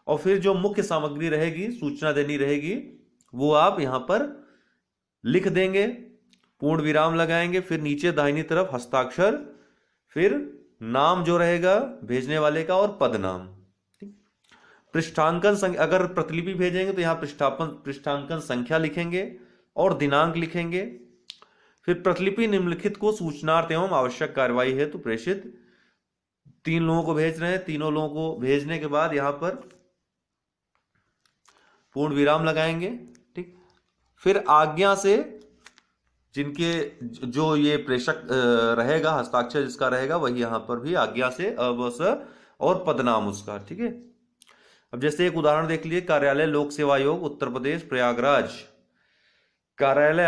और फिर जो मुख्य सामग्री रहेगी, सूचना देनी रहेगी, वो आप यहां पर लिख देंगे, पूर्ण विराम लगाएंगे, फिर नीचे दाहिनी तरफ हस्ताक्षर, फिर नाम जो रहेगा भेजने वाले का और पदनाम। पृष्ठांकन संख्या, अगर प्रतिलिपि भेजेंगे तो यहां पृष्ठांकन संख्या लिखेंगे और दिनांक लिखेंगे। फिर प्रतिलिपि निम्नलिखित को सूचनार्थ एवं आवश्यक कार्यवाही हेतु प्रेषित, 3 लोगों को भेज रहे हैं, तीनों लोगों को भेजने के बाद यहां पर पूर्ण विराम लगाएंगे, ठीक। फिर आज्ञा से जिनके जो ये प्रेषक रहेगा, हस्ताक्षर जिसका रहेगा वही यहां पर भी आज्ञा से अवसर और पदनाम उसका, ठीक है। अब जैसे एक उदाहरण देख लिए, कार्यालय लोक सेवा आयोग उत्तर प्रदेश प्रयागराज, कार्यालय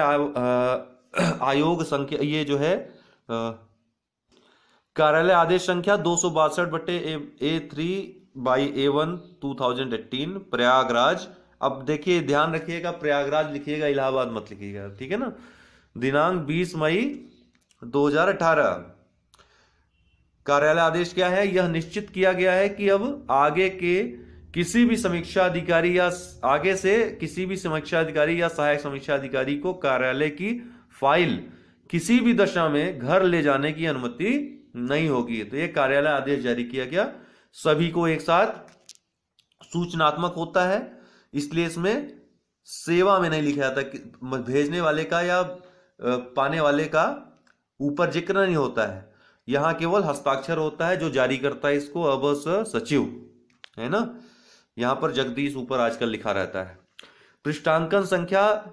आयोग संख्या ये जो है कार्यालय आदेश संख्या 262/A3/A1 2018 प्रयागराज। अब देखिए ध्यान रखिएगा, प्रयागराज लिखिएगा, इलाहाबाद मत लिखिएगा, ठीक है ना। दिनांक 20 मई 2018। कार्यालय आदेश क्या है, यह निश्चित किया गया है कि अब आगे के किसी भी समीक्षा अधिकारी या आगे से किसी भी समीक्षा अधिकारी या सहायक समीक्षा अधिकारी को कार्यालय की फाइल किसी भी दशा में घर ले जाने की अनुमति नहीं होगी। तो ये कार्यालय आदेश जारी किया गया, सभी को एक साथ सूचनात्मक होता है, इसलिए इसमें सेवा में नहीं लिखा जाता, भेजने वाले का या पाने वाले का ऊपर जिक्र नहीं होता है, यहां केवल हस्ताक्षर होता है, जो जारी करता है इसको अवर सचिव है ना, यहां पर जगदीश ऊपर आजकल लिखा रहता है। पृष्ठांकन संख्या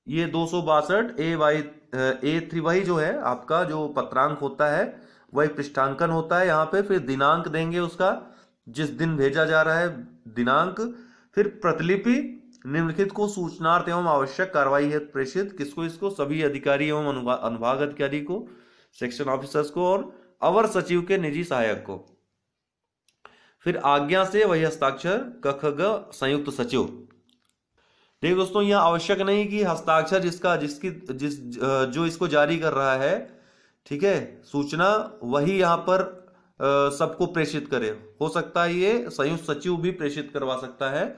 ये 262A3 वही जो है आपका जो पत्रांक होता है वही पृष्ठांकन होता है यहाँ पे। फिर दिनांक देंगे उसका, जिस दिन भेजा जा रहा है दिनांक। फिर प्रतिलिपि निम्नलिखित को सूचनार्थ एवं आवश्यक कार्रवाई हेतु प्रेषित, किसको, इसको सभी अधिकारी एवं अनुभाग अधिकारी को, सेक्शन ऑफिसर्स को और अवर सचिव के निजी सहायक को। फिर आज्ञा से वही हस्ताक्षर कखग संयुक्त सचिव। देखिए दोस्तों, यह आवश्यक नहीं कि हस्ताक्षर जो इसको जारी कर रहा है, ठीक है, सूचना वही यहां पर सबको प्रेषित करे। हो सकता है ये संयुक्त सचिव भी प्रेषित करवा सकता है,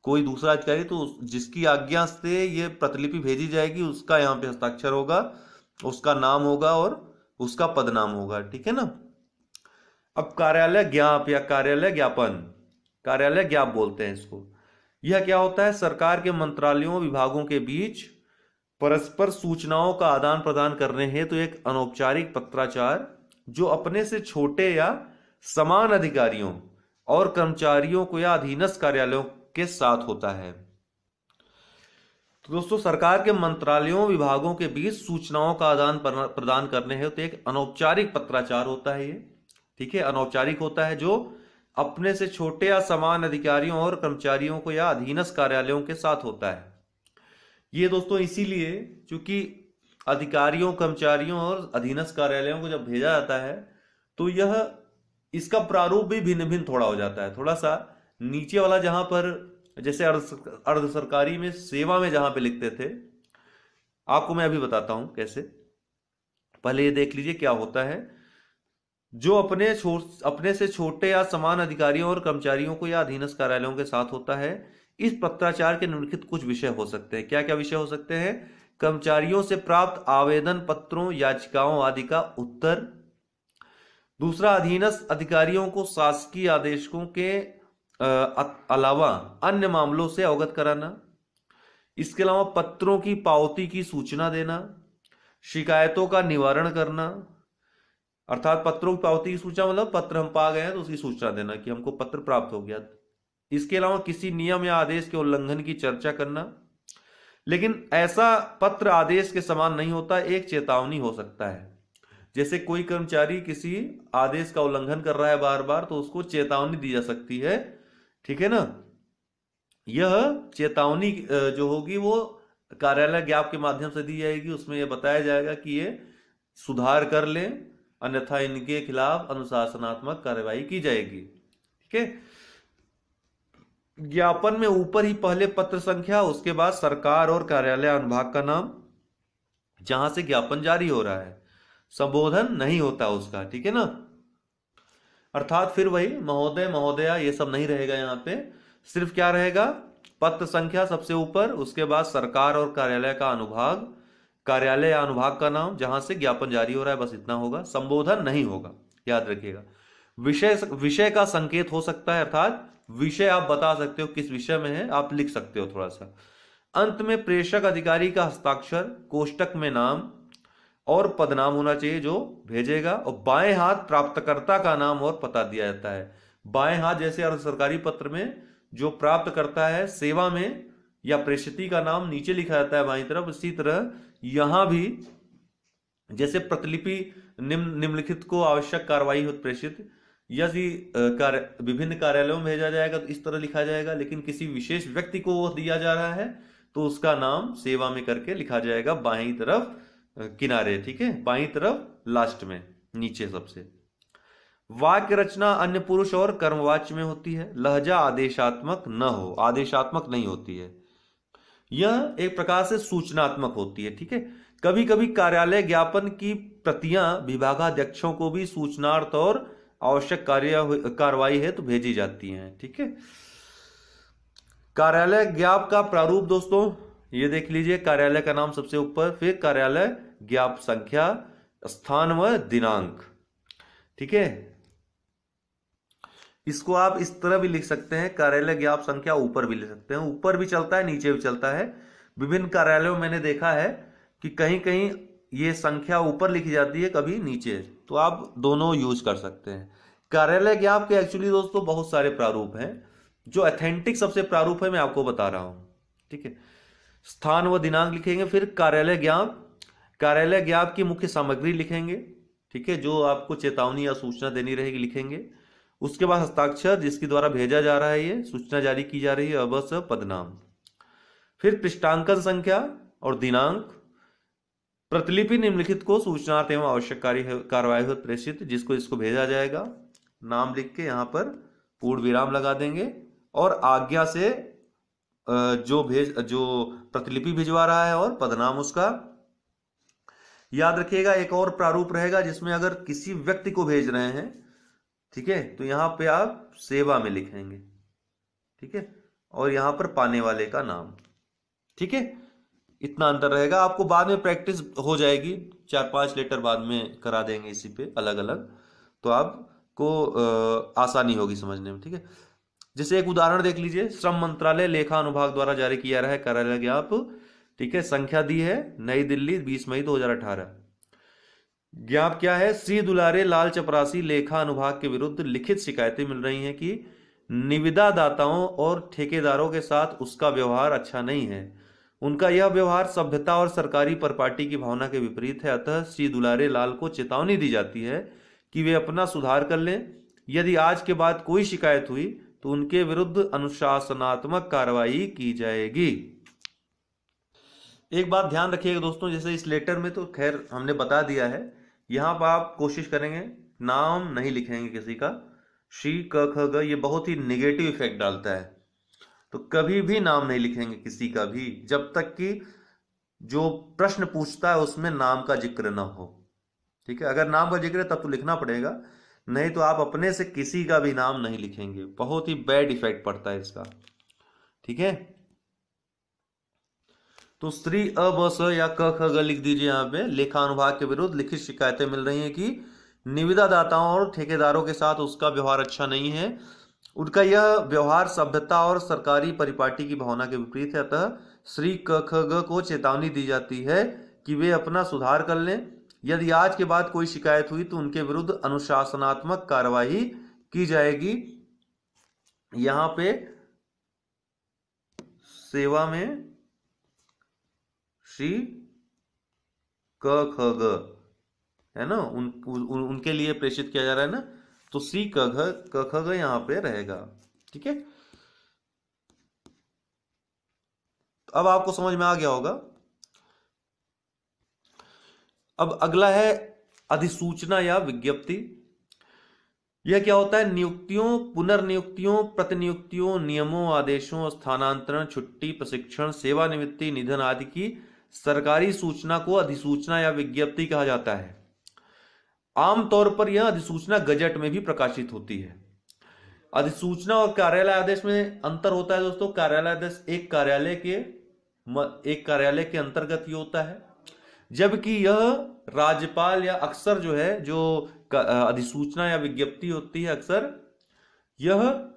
कोई दूसरा अधिकारी, तो जिसकी आज्ञा से ये प्रतिलिपि भेजी जाएगी उसका यहाँ पे हस्ताक्षर होगा, उसका नाम होगा और उसका पदनाम होगा, ठीक है ना। अब कार्यालय ज्ञाप या कार्यालय ज्ञापन, कार्यालय ज्ञाप बोलते हैं इसको। यह क्या होता है, सरकार के मंत्रालयों विभागों के बीच परस्पर सूचनाओं का आदान प्रदान करने हेतु तो एक अनौपचारिक पत्राचार जो अपने से छोटे या समान अधिकारियों और कर्मचारियों को या अधीनस्थ कार्यालयों के साथ होता है। तो दोस्तों, सरकार के मंत्रालयों विभागों के बीच सूचनाओं का आदान प्रदान करने हेतु तो एक अनौपचारिक पत्राचार होता है ये, ठीक है, अनौपचारिक होता है, जो अपने से छोटे या समान अधिकारियों और कर्मचारियों को या अधीनस्थ कार्यालयों के साथ होता है। ये दोस्तों इसीलिए क्योंकि अधिकारियों, कर्मचारियों और अधीनस्थ कार्यालयों को जब भेजा जाता है तो यह इसका प्रारूप भी भिन्न भिन्न थोड़ा हो जाता है। थोड़ा सा नीचे वाला जहां पर जैसे अर्ध सरकारी में सेवा में जहां पे लिखते थे, आपको मैं अभी बताता हूं कैसे। पहले ये देख लीजिए क्या होता है। जो अपने से छोटे या समान अधिकारियों और कर्मचारियों को या अधीनस्थ कार्यालयों के साथ होता है, इस पत्राचार के निम्नलिखित कुछ विषय हो सकते हैं। क्या क्या विषय हो सकते हैं? कर्मचारियों से प्राप्त आवेदन पत्रों, याचिकाओं आदि का उत्तर। दूसरा, अधीनस्थ अधिकारियों को शासकीय आदेशों के अलावा अन्य मामलों से अवगत कराना। इसके अलावा पत्रों की पावती की सूचना देना, शिकायतों का निवारण करना, अर्थात पत्रों की पावती की सूचना मतलब पत्र हम पा गए हैं तो उसकी सूचना देना कि हमको पत्र प्राप्त हो गया। इसके अलावा किसी नियम या आदेश के उल्लंघन की चर्चा करना, लेकिन ऐसा पत्र आदेश के समान नहीं होता, एक चेतावनी हो सकता है। जैसे कोई कर्मचारी किसी आदेश का उल्लंघन कर रहा है बार बार, तो उसको चेतावनी दी जा सकती है, ठीक है ना। यह चेतावनी जो होगी वो कार्यालय ज्ञाप के माध्यम से दी जाएगी। उसमें यह बताया जाएगा कि ये सुधार कर लें, अन्यथा इनके खिलाफ अनुशासनात्मक कार्रवाई की जाएगी, ठीक है। ज्ञापन में ऊपर ही पहले पत्र संख्या, उसके बाद सरकार और कार्यालय अनुभाग का नाम जहां से ज्ञापन जारी हो रहा है, संबोधन नहीं होता उसका, ठीक है ना। अर्थात फिर वही महोदय महोदया ये सब नहीं रहेगा, यहां पे सिर्फ क्या रहेगा, पत्र संख्या सबसे ऊपर, उसके बाद सरकार और कार्यालय का अनुभाग, कार्यालय या अनुभाग का नाम जहां से ज्ञापन जारी हो रहा है, बस इतना होगा, संबोधन नहीं होगा, याद रखिएगा। विषय का संकेत हो सकता है, अर्थात विषय आप बता सकते हो किस विषय में है, आप लिख सकते हो थोड़ा सा। अंत में प्रेषक अधिकारी का हस्ताक्षर, कोष्टक में नाम और पदनाम होना चाहिए जो भेजेगा, और बाएं हाथ प्राप्तकर्ता का नाम और पता दिया जाता है। बाएं हाथ जैसे अर्ध सरकारी पत्र में जो प्राप्त करता है सेवा में या प्रेषिती का नाम नीचे लिखा जाता है बाईं तरफ, इसी तरह यहां भी जैसे प्रतिलिपि निम्नलिखित को आवश्यक कार्रवाई हो प्रेषित, यदि विभिन्न कार्यालयों में भेजा जाएगा तो इस तरह लिखा जाएगा, लेकिन किसी विशेष व्यक्ति को वो दिया जा रहा है तो उसका नाम सेवा में करके लिखा जाएगा बाईं तरफ किनारे, ठीक है, बाईं तरफ लास्ट में नीचे सबसे। वाक्य रचना अन्य पुरुष और कर्मवाच्य में होती है। लहजा आदेशात्मक न हो, आदेशात्मक नहीं होती है, यह एक प्रकार से सूचनात्मक होती है, ठीक है। कभी कभी कार्यालय ज्ञापन की प्रतियां विभागाध्यक्षों को भी सूचनार्थ और आवश्यक कार्रवाई है तो भेजी जाती हैं, ठीक है। कार्यालय ज्ञाप का प्रारूप दोस्तों ये देख लीजिए, कार्यालय का नाम सबसे ऊपर, फिर कार्यालय ज्ञाप संख्या, स्थान व दिनांक, ठीक है। इसको आप इस तरह भी लिख सकते हैं, कार्यालय ज्ञाप संख्या ऊपर भी लिख सकते हैं, ऊपर भी चलता है नीचे भी चलता है। विभिन्न कार्यालयों में मैंने देखा है कि कहीं कहीं ये संख्या ऊपर लिखी जाती है, कभी नीचे, तो आप दोनों यूज कर सकते हैं। कार्यालय ज्ञाप के एक्चुअली दोस्तों बहुत सारे प्रारूप हैं, जो अथेंटिक सबसे प्रारूप है मैं आपको बता रहा हूं, ठीक है। स्थान व दिनांक लिखेंगे, फिर कार्यालय ज्ञाप की मुख्य सामग्री लिखेंगे, ठीक है, जो आपको चेतावनी या सूचना देनी रहेगी लिखेंगे। उसके बाद हस्ताक्षर जिसके द्वारा भेजा जा रहा है, ये सूचना जारी की जा रही है, बस पदनाम। फिर पृष्ठांकन संख्या और दिनांक। प्रतिलिपि निम्नलिखित को सूचनार्थ एवं आवश्यक कार्रवाई हो प्रेषित, जिसको इसको भेजा जाएगा, नाम लिख के यहां पर पूर्ण विराम लगा देंगे, और आज्ञा से जो प्रतिलिपि भिजवा रहा है और पदनाम उसका। याद रखिएगा एक और प्रारूप रहेगा जिसमें अगर किसी व्यक्ति को भेज रहे हैं, ठीक है, तो यहां पे आप सेवा में लिखेंगे, ठीक है, और यहां पर पाने वाले का नाम, ठीक है। इतना अंतर रहेगा, आपको बाद में प्रैक्टिस हो जाएगी, 4-5 लेटर बाद में करा देंगे इसी पे अलग अलग, तो आपको आसानी होगी समझने में, ठीक है। जैसे एक उदाहरण देख लीजिए, श्रम मंत्रालय लेखा अनुभाग द्वारा जारी किया रहा है कार्यालय ज्ञाप, ठीक है, संख्या दी है नई दिल्ली 20 मई 2018। ज्ञाप क्या है, श्री दुलारे लाल चपरासी लेखा अनुभाग के विरुद्ध लिखित शिकायतें मिल रही हैं कि निविदा दाताओं और ठेकेदारों के साथ उसका व्यवहार अच्छा नहीं है, उनका यह व्यवहार सभ्यता और सरकारी परपाटी की भावना के विपरीत है। अतः श्री दुलारे लाल को चेतावनी दी जाती है कि वे अपना सुधार कर लें, यदि आज के बाद कोई शिकायत हुई तो उनके विरुद्ध अनुशासनात्मक कार्रवाई की जाएगी। एक बात ध्यान रखिएगा दोस्तों, जैसे इस लेटर में तो खैर हमने बता दिया है, यहां पर आप कोशिश करेंगे नाम नहीं लिखेंगे किसी का। शी क ख ग ये बहुत ही निगेटिव इफेक्ट डालता है, तो कभी भी नाम नहीं लिखेंगे किसी का भी, जब तक कि जो प्रश्न पूछता है उसमें नाम का जिक्र ना हो। ठीक है, अगर नाम का जिक्र है तब तो लिखना पड़ेगा, नहीं तो आप अपने से किसी का भी नाम नहीं लिखेंगे, बहुत ही बैड इफेक्ट पड़ता है इसका। ठीक है, तो श्री अ ब स या क ख ग लिख दीजिए। यहाँ पे लेखानुभाग के विरुद्ध लिखित शिकायतें मिल रही हैं कि निविदा दाताओं और ठेकेदारों के साथ उसका व्यवहार अच्छा नहीं है, उनका यह व्यवहार सभ्यता और सरकारी परिपाटी की भावना के विपरीत है। अतः श्री क ख ग को चेतावनी दी जाती है कि वे अपना सुधार कर लें। यदि आज के बाद कोई शिकायत हुई तो उनके विरुद्ध अनुशासनात्मक कार्यवाही की जाएगी। यहाँ पे सेवा में श्री क ख ग है ना, उनके लिए प्रेषित किया जा रहा है ना, तो सी क ख ग यहाँ पे रहेगा। ठीक है, अब आपको समझ में आ गया होगा। अब अगला है अधिसूचना या विज्ञप्ति। यह क्या होता है? नियुक्तियों, पुनर्नियुक्तियों, प्रतिनियुक्तियों, नियमों, आदेशों, स्थानांतरण, छुट्टी, प्रशिक्षण, सेवानिवृत्ति, निधन आदि की सरकारी सूचना को अधिसूचना या विज्ञप्ति कहा जाता है। आमतौर पर यह अधिसूचना गजट में भी प्रकाशित होती है। अधिसूचना और कार्यालय आदेश में अंतर होता है दोस्तों। कार्यालय आदेश एक कार्यालय के अंतर्गत ही होता है, जबकि यह राज्यपाल या अक्सर जो है, जो अधिसूचना या विज्ञप्ति होती है, अक्सर यह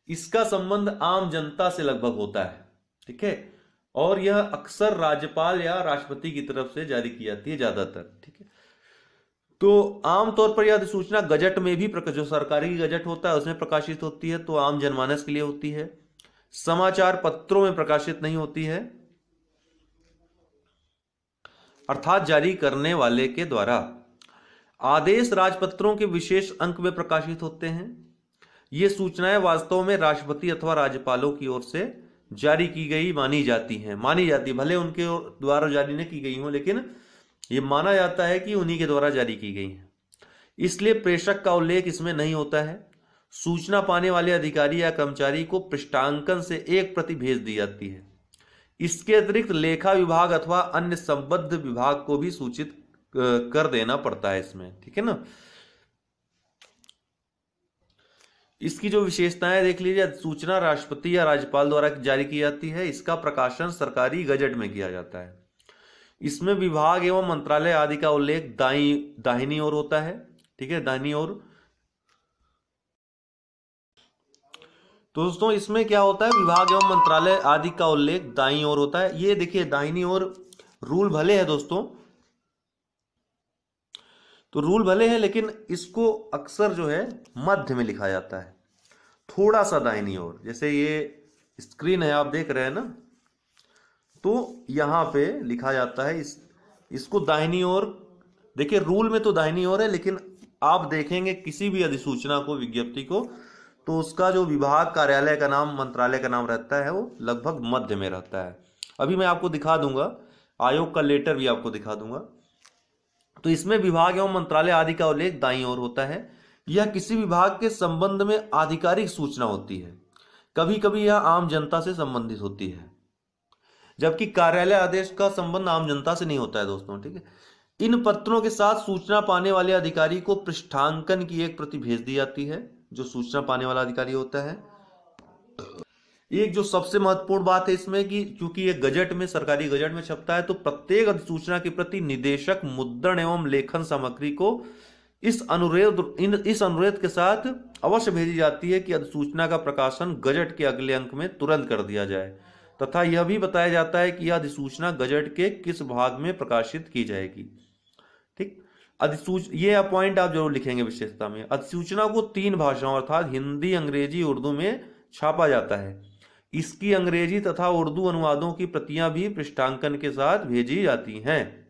इसका संबंध आम जनता से लगभग होता है। ठीक है, और यह अक्सर राज्यपाल या राष्ट्रपति की तरफ से जारी की जाती है ज्यादातर। ठीक है, तो आमतौर पर यह अधिसूचना गजट में भी, जो सरकारी गजट होता है उसमें प्रकाशित होती है, तो आम जनमानस के लिए होती है। समाचार पत्रों में प्रकाशित नहीं होती है, अर्थात जारी करने वाले के द्वारा। आदेश राजपत्रों के विशेष अंक में प्रकाशित होते हैं। ये सूचनाएं वास्तव में राष्ट्रपति अथवा राज्यपालों की ओर से जारी की गई मानी जाती, भले उनके द्वारा जारी न की गई हो, लेकिन ये माना जाता है कि उन्हीं के द्वारा जारी की गई है, इसलिए प्रेषक का उल्लेख इसमें नहीं होता है। सूचना पाने वाले अधिकारी या कर्मचारी को पृष्ठांकन से एक प्रति भेज दी जाती है। इसके अतिरिक्त लेखा विभाग अथवा अन्य संबद्ध विभाग को भी सूचित कर देना पड़ता है इसमें। ठीक है ना, इसकी जो विशेषताएं देख लीजिए। सूचना राष्ट्रपति या राज्यपाल द्वारा जारी की जाती है। इसका प्रकाशन सरकारी गजट में किया जाता है। इसमें विभाग एवं मंत्रालय आदि का उल्लेख दाहिनी ओर होता है। ठीक है, दाहिनी ओर। तो दोस्तों इसमें क्या होता है? विभाग एवं मंत्रालय आदि का उल्लेख दाईं ओर होता है। ये देखिए दाहिनी ओर रूल भले है दोस्तों, तो रूल भले है, लेकिन इसको अक्सर जो है मध्य में लिखा जाता है, थोड़ा सा दाहिनी ओर। जैसे ये स्क्रीन है आप देख रहे हैं ना, तो यहां पे लिखा जाता है इसको दाहिनी ओर। देखिए रूल में तो दाहिनी ओर है, लेकिन आप देखेंगे किसी भी अधिसूचना को, विज्ञप्ति को, तो उसका जो विभाग, कार्यालय का नाम, मंत्रालय का नाम रहता है वो लगभग मध्य में रहता है। अभी मैं आपको दिखा दूंगा, आयोग का लेटर भी आपको दिखा दूंगा। तो इसमें विभाग एवं मंत्रालय आदि का उल्लेख दाईं ओर होता है। यह किसी विभाग के संबंध में आधिकारिक सूचना होती है, कभी कभी यह आम जनता से संबंधित होती है, जबकि कार्यालय आदेश का संबंध आम जनता से नहीं होता है दोस्तों। ठीक है, इन पत्रों के साथ सूचना पाने वाले अधिकारी को पृष्ठांकन की एक प्रति भेज दी जाती है। जो सूचना पाने वाला अधिकारी होता है, एक जो सबसे महत्वपूर्ण बात है इसमें कि क्योंकि ये गजट में, सरकारी गजट में छपता है, तो प्रत्येक अधिसूचना के प्रति निदेशक मुद्रण एवं लेखन सामग्री को इस अनुरोध के साथ अवश्य भेजी जाती है कि अधिसूचना का प्रकाशन गजट के अगले अंक में तुरंत कर दिया जाए, तथा यह भी बताया जाता है कि यह अधिसूचना गजट के किस भाग में प्रकाशित की जाएगी। ठीक, ये पॉइंट आप जरूर लिखेंगे विशेषता में। अधिसूचना को 3 भाषाओं अर्थात हिंदी, अंग्रेजी, उर्दू में छापा जाता है। इसकी अंग्रेजी तथा उर्दू अनुवादों की प्रतियां भी पृष्ठांकन के साथ भेजी जाती हैं।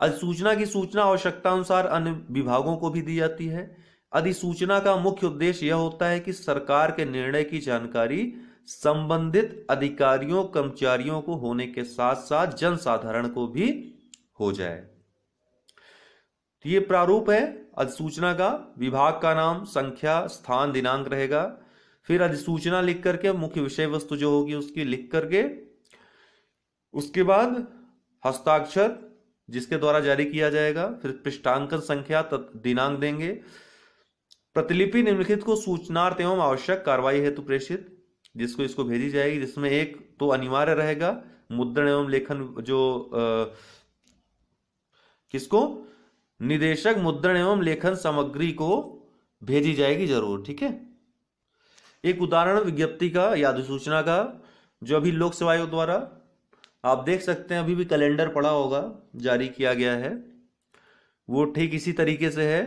अधिसूचना की सूचना आवश्यकता अनुसार अन्य विभागों को भी दी जाती है। अधिसूचना का मुख्य उद्देश्य यह होता है कि सरकार के निर्णय की जानकारी संबंधित अधिकारियों, कर्मचारियों को होने के साथ साथ जनसाधारण को भी हो जाए। तो ये प्रारूप है अधिसूचना का। विभाग का नाम, संख्या, स्थान, दिनांक रहेगा। फिर अधिसूचना लिख करके मुख्य विषय वस्तु जो होगी उसकी लिख करके, उसके बाद हस्ताक्षर जिसके द्वारा जारी किया जाएगा, फिर पृष्ठांकन संख्या, दिनांक देंगे। प्रतिलिपि निम्नलिखित को सूचनार्थ एवं आवश्यक कार्रवाई हेतु प्रेषित, जिसको इसको भेजी जाएगी, जिसमें एक तो अनिवार्य रहेगा मुद्रण एवं लेखन, जो किसको, निदेशक मुद्रण एवं लेखन सामग्री को भेजी जाएगी जरूर। ठीक है, एक उदाहरण विज्ञप्ति का या अधिसूचना का जो अभी लोक सेवा आयोग द्वारा आप देख सकते हैं, अभी भी कैलेंडर पड़ा होगा, जारी किया गया है, वो ठीक इसी तरीके से है।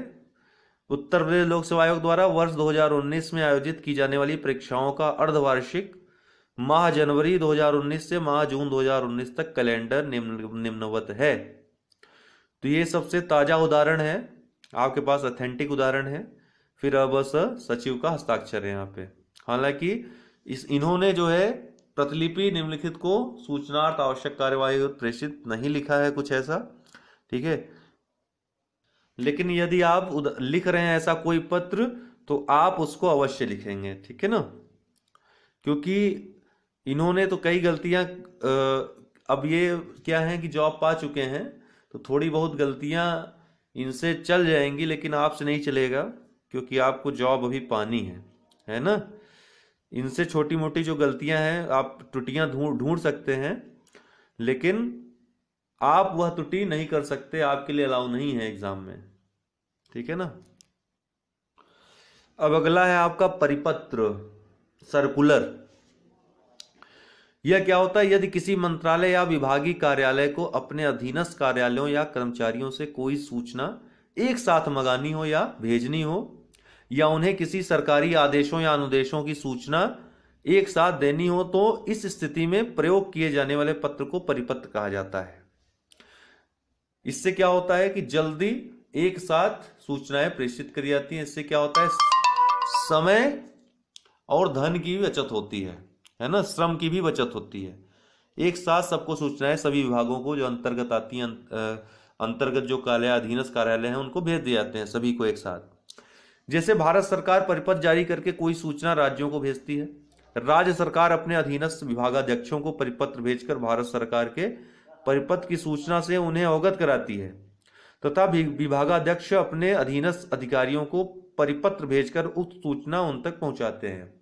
उत्तर प्रदेश लोक सेवा आयोग द्वारा वर्ष 2019 में आयोजित की जाने वाली परीक्षाओं का अर्धवार्षिक माह जनवरी 2019 से माह जून 2019 तक कैलेंडर निम्नवत है। तो ये सबसे ताजा उदाहरण है, आपके पास ऑथेंटिक उदाहरण है। फिर अब सचिव का हस्ताक्षर है यहाँ पे। हालांकि इन्होंने जो है प्रतिलिपि निम्नलिखित को सूचनार्थ आवश्यक कार्यवाही प्रेषित नहीं लिखा है कुछ ऐसा। ठीक है, लेकिन यदि आप लिख रहे हैं ऐसा कोई पत्र तो आप उसको अवश्य लिखेंगे। ठीक है ना, क्योंकि इन्होंने तो कई गलतियां, अब ये क्या है कि जॉब पा चुके हैं तो थोड़ी बहुत गलतियां इनसे चल जाएंगी, लेकिन आपसे नहीं चलेगा क्योंकि आपको जॉब अभी पानी है ना। इनसे छोटी मोटी जो गलतियां हैं आप त्रुटियां ढूंढ सकते हैं, लेकिन आप वह त्रुटि नहीं कर सकते, आपके लिए अलाउ नहीं है एग्जाम में। ठीक है ना। अब अगला है आपका परिपत्र, सर्कुलर। यह क्या होता है? यदि किसी मंत्रालय या विभागीय कार्यालय को अपने अधीनस्थ कार्यालयों या कर्मचारियों से कोई सूचना एक साथ मंगानी हो या भेजनी हो, या उन्हें किसी सरकारी आदेशों या अनुदेशों की सूचना एक साथ देनी हो, तो इस स्थिति में प्रयोग किए जाने वाले पत्र को परिपत्र कहा जाता है। इससे क्या होता है कि जल्दी एक साथ सूचनाएं प्रेषित करी जाती हैं। इससे क्या होता है? समय और धन की भी बचत होती है ना, श्रम की भी बचत होती है। एक साथ सबको सूचनाएं सभी विभागों को जो अंतर्गत आती हैं, अंतर्गत जो अधीनस्थ कार्यालय हैं उनको भेज दिए जाते हैं सभी को एक साथ। जैसे भारत सरकार परिपत्र जारी करके कोई सूचना राज्यों को भेजती है, राज्य सरकार अपने अधीनस्थ विभागाध्यक्षों को परिपत्र भेजकर भारत सरकार के परिपत्र की सूचना से उन्हें अवगत कराती है, तथा विभागाध्यक्ष अपने अधीनस्थ अधिकारियों को परिपत्र भेजकर उक्त सूचना उन तक पहुंचाते हैं।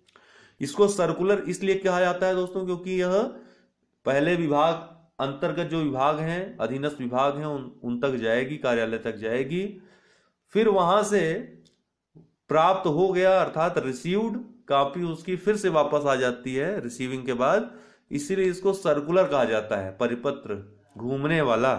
इसको सर्कुलर इसलिए कहा जाता है दोस्तों, क्योंकि यह पहले विभाग अंतर्गत जो विभाग हैं, अधीनस्थ विभाग हैं, उन तक जाएगी, कार्यालय तक जाएगी, फिर वहां से प्राप्त हो गया अर्थात रिसीव्ड कॉपी उसकी फिर से वापस आ जाती है रिसीविंग के बाद, इसीलिए इसको सर्कुलर कहा जाता है, परिपत्र, घूमने वाला।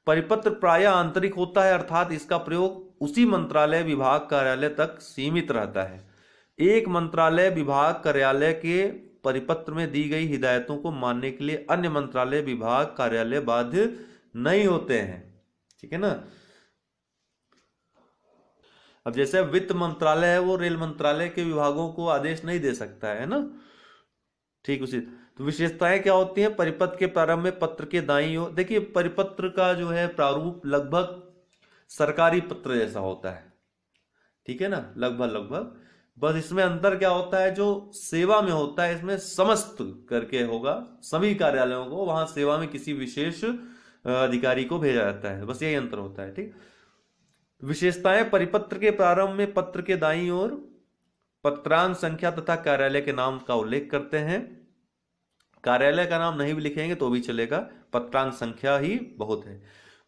परिपत्र प्रायः आंतरिक होता है, अर्थात इसका प्रयोग उसी मंत्रालय विभाग कार्यालय तक सीमित रहता है। एक मंत्रालय विभाग कार्यालय के परिपत्र में दी गई हिदायतों को मानने के लिए अन्य मंत्रालय विभाग कार्यालय बाध्य नहीं होते हैं। ठीक है ना। अब जैसे वित्त मंत्रालय है, वो रेल मंत्रालय के विभागों को आदेश नहीं दे सकता है ना, ठीक उसी। तो विशेषताएं क्या होती हैं? परिपत्र के प्रारंभ में पत्र के दाईं ओर, देखिए परिपत्र का जो है प्रारूप लगभग सरकारी पत्र जैसा होता है, ठीक है ना, लगभग। बस इसमें अंतर क्या होता है? जो सेवा में होता है इसमें समस्त करके होगा, सभी कार्यालयों को, वहां सेवा में किसी विशेष अधिकारी को भेजा जाता है, बस यही अंतर होता है। ठीक। विशेषताएं, परिपत्र के प्रारंभ में पत्र के दाईं ओर पत्रांक संख्या तथा कार्यालय के नाम का उल्लेख करते हैं। कार्यालय का नाम नहीं भी लिखेंगे तो भी चलेगा, पत्रांक संख्या ही बहुत है।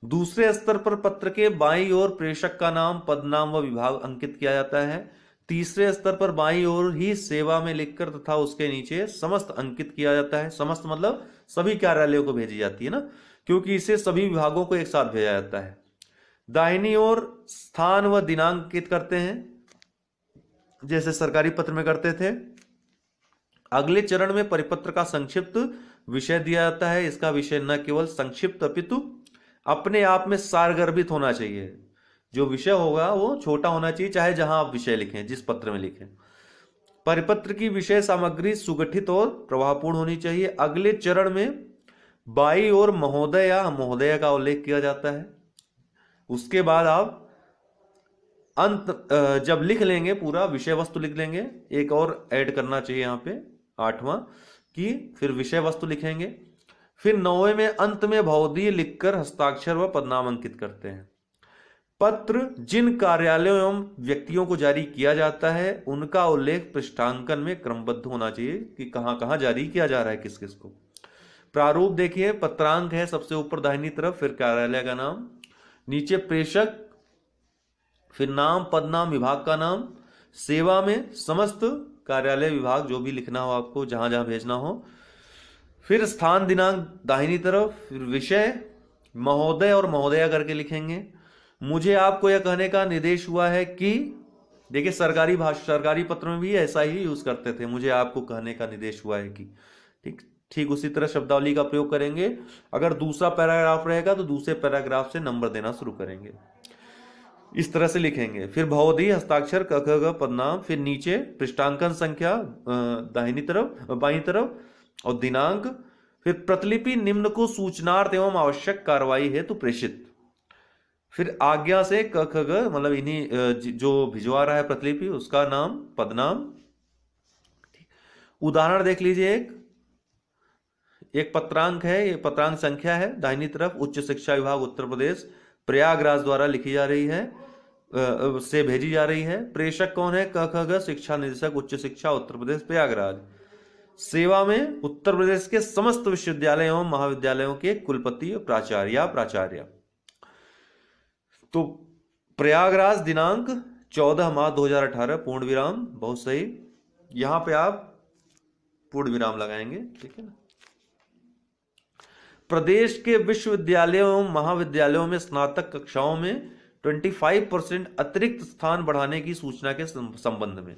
दूसरे स्तर पर पत्र के बाईं ओर प्रेषक का नाम, पदनाम व विभाग अंकित किया जाता है। तीसरे स्तर पर बाईं ओर ही सेवा में लिखकर तथा उसके नीचे समस्त अंकित किया जाता है। समस्त मतलब सभी कार्यालयों को भेजी जाती है ना, क्योंकि इसे सभी विभागों को एक साथ भेजा जाता है। दाहिनी ओर स्थान व दिनांक अंकित करते हैं, जैसे सरकारी पत्र में करते थे। अगले चरण में परिपत्र का संक्षिप्त विषय दिया जाता है। इसका विषय न केवल संक्षिप्त अपितु अपने आप में सारगर्भित होना चाहिए। जो विषय होगा वो छोटा होना चाहिए, चाहे जहां आप विषय लिखें, जिस पत्र में लिखें। परिपत्र की विषय सामग्री सुगठित और प्रभावपूर्ण होनी चाहिए। अगले चरण में बाईं ओर महोदय या महोदया का उल्लेख किया जाता है। उसके बाद आप अंत जब लिख लेंगे पूरा विषय वस्तु लिख लेंगे, एक और ऐड करना चाहिए यहाँ पे 8वां कि फिर विषय वस्तु लिखेंगे। फिर 9वें में अंत में भवदीय लिखकर हस्ताक्षर व पदनाम अंकित करते हैं। पत्र जिन कार्यालयों एवं व्यक्तियों को जारी किया जाता है उनका उल्लेख पृष्ठांकन में क्रमबद्ध होना चाहिए कि कहां कहां जारी किया जा रहा है, किस किस को। प्रारूप देखिए, पत्रांक है सबसे ऊपर दाहिनी तरफ, फिर कार्यालय का नाम, नीचे प्रेषक, फिर नाम, पदनाम, विभाग का नाम, सेवा में समस्त कार्यालय विभाग जो भी लिखना हो आपको, जहां जहां भेजना हो, फिर स्थान दिनांक दाहिनी तरफ, फिर विषय महोदय और महोदया करके लिखेंगे। मुझे आपको यह कहने का निर्देश हुआ है कि, देखिए सरकारी पत्र में भी ऐसा ही यूज करते थे, मुझे आपको कहने का निर्देश हुआ है कि, ठीक उसी तरह शब्दावली का प्रयोग करेंगे। अगर दूसरा पैराग्राफ रहेगा तो दूसरे पैराग्राफ से नंबर देना शुरू करेंगे, इस तरह से लिखेंगे। फिर भवदीय हस्ताक्षर क ख ग पदनाम, फिर नीचे पृष्ठांकन संख्या दाहिनी तरफ बाईं तरफ और दिनांक, फिर प्रतिलिपि निम्न को सूचनार्थ एवं आवश्यक कार्रवाई हेतु प्रेषित। फिर आज्ञा से क ख ग मतलब इन्हीं जो भिजवा रहा है प्रतिलिपि उसका नाम, पदनाम। उदाहरण देख लीजिए, एक पत्रांक है, ये पत्रांक संख्या है दाहिनी तरफ, उच्च शिक्षा विभाग उत्तर प्रदेश प्रयागराज द्वारा लिखी जा रही है, से भेजी जा रही है। प्रेषक कौन है? क ख ग शिक्षा निदेशक उच्च शिक्षा उत्तर प्रदेश प्रयागराज। सेवा में उत्तर प्रदेश के समस्त विश्वविद्यालय एवं महाविद्यालयों के कुलपति प्राचार्य। तो प्रयागराज दिनांक 14 मार्च 2018 पूर्ण विराम, बहुत सही, यहां पे आप पूर्ण विराम लगाएंगे, ठीक है ना। प्रदेश के विश्वविद्यालयों एवं महाविद्यालयों में स्नातक कक्षाओं में 25% अतिरिक्त स्थान बढ़ाने की सूचना के संबंध में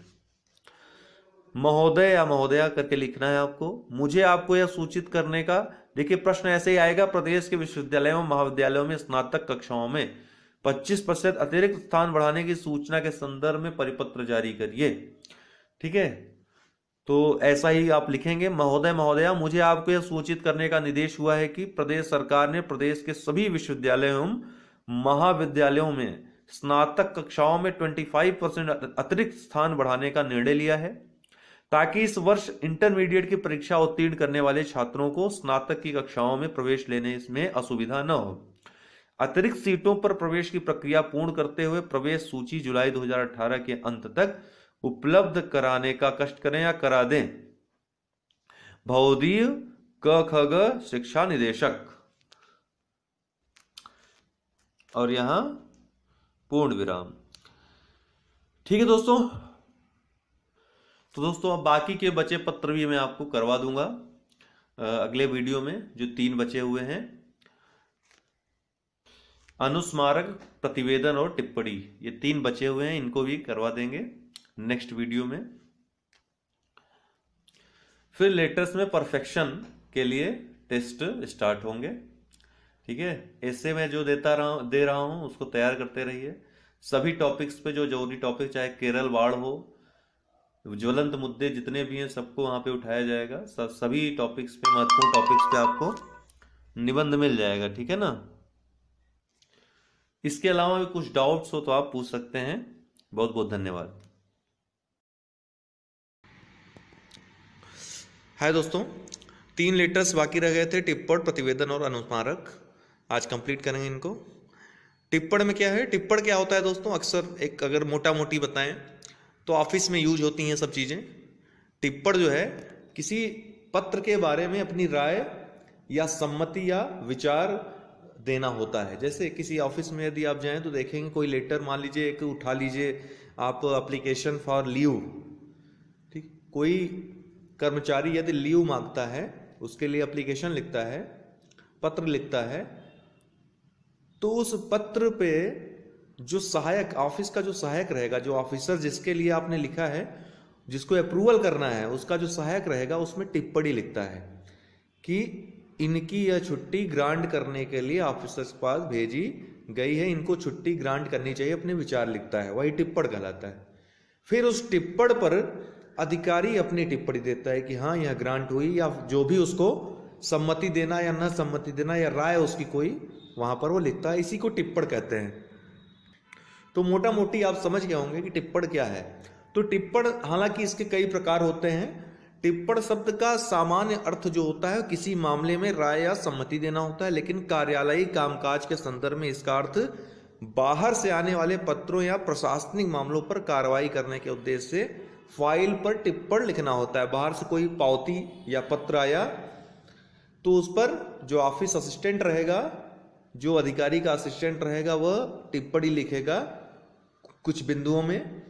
महोदय या महोदया करके लिखना है आपको। मुझे आपको यह सूचित करने का, देखिए प्रश्न ऐसे ही आएगा, प्रदेश के विश्वविद्यालयों एवं महाविद्यालयों में स्नातक कक्षाओं में 25% अतिरिक्त स्थान बढ़ाने की सूचना के संदर्भ में परिपत्र जारी करिए, ठीक है। तो ऐसा ही आप लिखेंगे, महोदय महोदया, मुझे आपको यह सूचित करने का निर्देश हुआ है कि प्रदेश सरकार ने प्रदेश के सभी विश्वविद्यालयों एवं महाविद्यालयों में स्नातक कक्षाओं में 25% अतिरिक्त स्थान बढ़ाने का निर्णय लिया है, ताकि इस वर्ष इंटरमीडिएट की परीक्षा उत्तीर्ण करने वाले छात्रों को स्नातक की कक्षाओं में प्रवेश लेने में असुविधा न हो। अतिरिक्त सीटों पर प्रवेश की प्रक्रिया पूर्ण करते हुए प्रवेश सूची जुलाई 2018 के अंत तक उपलब्ध कराने का कष्ट करें या करा दें। भवदीय क ख ग शिक्षा निदेशक, और यहां पूर्ण विराम, ठीक है दोस्तों। तो दोस्तों अब बाकी के बचे पत्र भी मैं आपको करवा दूंगा अगले वीडियो में, जो 3 बचे हुए हैं, अनुस्मारक, प्रतिवेदन और टिप्पणी, ये 3 बचे हुए हैं, इनको भी करवा देंगे नेक्स्ट वीडियो में। फिर लेटर्स में परफेक्शन के लिए टेस्ट स्टार्ट होंगे, ठीक है। ऐसे में जो दे रहा हूं उसको तैयार करते रहिए। सभी टॉपिक्स पे जो जरूरी टॉपिक, चाहे केरल बाढ़ हो, ज्वलंत मुद्दे जितने भी हैं सबको वहां पे उठाया जाएगा। सभी टॉपिक्स पे, महत्वपूर्ण टॉपिक्स पे आपको निबंध मिल जाएगा, ठीक है ना। इसके अलावा भी कुछ डाउट्स हो तो आप पूछ सकते हैं। बहुत बहुत धन्यवाद। हाय दोस्तों, 3 लेटर्स बाकी रह गए थे, टिप्पण, प्रतिवेदन और अनुस्मारक। आज कंप्लीट करेंगे इनको। टिप्पण में क्या है? टिप्पण क्या होता है दोस्तों? अक्सर एक अगर मोटा मोटी बताएं तो ऑफिस में यूज होती हैं सब चीज़ें। टिप्पण जो है किसी पत्र के बारे में अपनी राय या सम्मति या विचार देना होता है। जैसे किसी ऑफिस में यदि आप जाएं तो देखेंगे कोई लेटर, मान लीजिए एक उठा लीजिए आप, एप्लीकेशन फॉर लीव, ठीक, कोई कर्मचारी यदि लीव मांगता है उसके लिए एप्लीकेशन लिखता है, पत्र लिखता है, तो उस पत्र पे जो सहायक, ऑफिस का जो सहायक रहेगा, जो ऑफिसर जिसके लिए आपने लिखा है, जिसको अप्रूवल करना है, उसका जो सहायक रहेगा उसमें टिप्पणी लिखता है कि इनकी यह छुट्टी ग्रांट करने के लिए ऑफिसर के पास भेजी गई है, इनको छुट्टी ग्रांट करनी चाहिए, अपने विचार लिखता है, वही टिप्पण कहलाता है। फिर उस टिप्पण पर अधिकारी अपनी टिप्पणी देता है कि हाँ यह ग्रांट हुई, या जो भी उसको सम्मति देना या न सम्मति देना या राय उसकी कोई वहां पर वो लिखता है, इसी को टिप्पण कहते हैं। तो मोटा मोटी आप समझ गए होंगे कि टिप्पण क्या है। तो टिप्पण, हालांकि इसके कई प्रकार होते हैं। टिप्पण शब्द का सामान्य अर्थ जो होता है किसी मामले में राय या सम्मति देना होता है, लेकिन कार्यालयी कामकाज के संदर्भ में इसका अर्थ बाहर से आने वाले पत्रों या प्रशासनिक मामलों पर कार्रवाई करने के उद्देश्य से फाइल पर टिप्पण लिखना होता है। बाहर से कोई पावती या पत्र आया तो उस पर जो ऑफिस असिस्टेंट रहेगा, जो अधिकारी का असिस्टेंट रहेगा, वह टिप्पणी लिखेगा कुछ बिंदुओं में।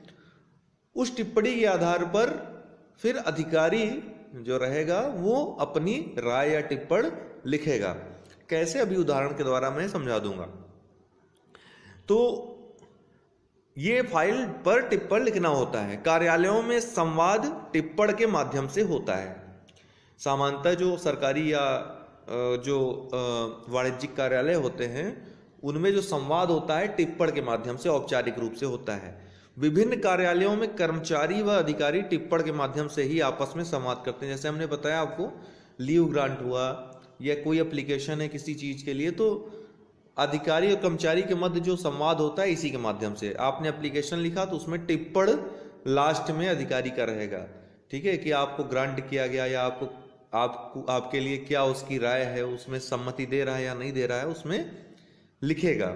उस टिप्पणी के आधार पर फिर अधिकारी जो रहेगा वो अपनी राय या टिप्पण लिखेगा। कैसे, अभी उदाहरण के द्वारा मैं समझा दूंगा। तो ये फाइल पर टिप्पण लिखना होता है। कार्यालयों में संवाद टिप्पण के माध्यम से होता है। सामान्यतः जो सरकारी या जो वाणिज्यिक कार्यालय होते हैं उनमें जो संवाद होता है टिप्पण के माध्यम से औपचारिक रूप से होता है। विभिन्न कार्यालयों में कर्मचारी व अधिकारी टिप्पण के माध्यम से ही आपस में संवाद करते हैं। जैसे हमने बताया आपको, लीव ग्रांट हुआ या कोई एप्लीकेशन है किसी चीज के लिए, तो अधिकारी और कर्मचारी के मध्य जो संवाद होता है इसी के माध्यम से। आपने एप्लीकेशन लिखा तो उसमें टिप्पण लास्ट में अधिकारी का रहेगा, ठीक है, कि आपको ग्रांट किया गया या आपके लिए क्या उसकी राय है, उसमें सम्मति दे रहा है या नहीं दे रहा है, उसमें लिखेगा।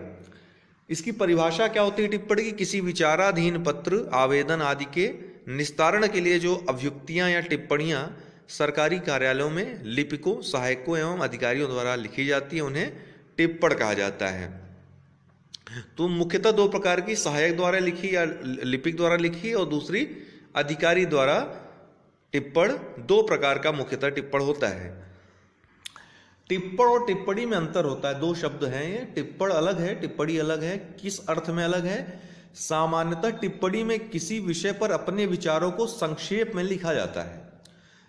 इसकी परिभाषा क्या होती है टिप्पणी की? किसी विचाराधीन पत्र, आवेदन आदि के निस्तारण के लिए जो अभियुक्तियां या टिप्पणियां सरकारी कार्यालयों में लिपिकों, सहायकों एवं अधिकारियों द्वारा लिखी जाती है उन्हें टिप्पण कहा जाता है। तो मुख्यतः दो प्रकार की, सहायक द्वारा लिखी या लिपिक द्वारा लिखी, और दूसरी अधिकारी द्वारा टिप्पण। दो प्रकार का मुख्यतः टिप्पण होता है। टिप्पण और टिप्पणी में अंतर होता है। दो शब्द हैं ये, टिप्पण अलग है, टिप्पणी अलग है। किस अर्थ में अलग है? सामान्यतः टिप्पणी में किसी विषय पर अपने विचारों को संक्षेप में लिखा जाता है,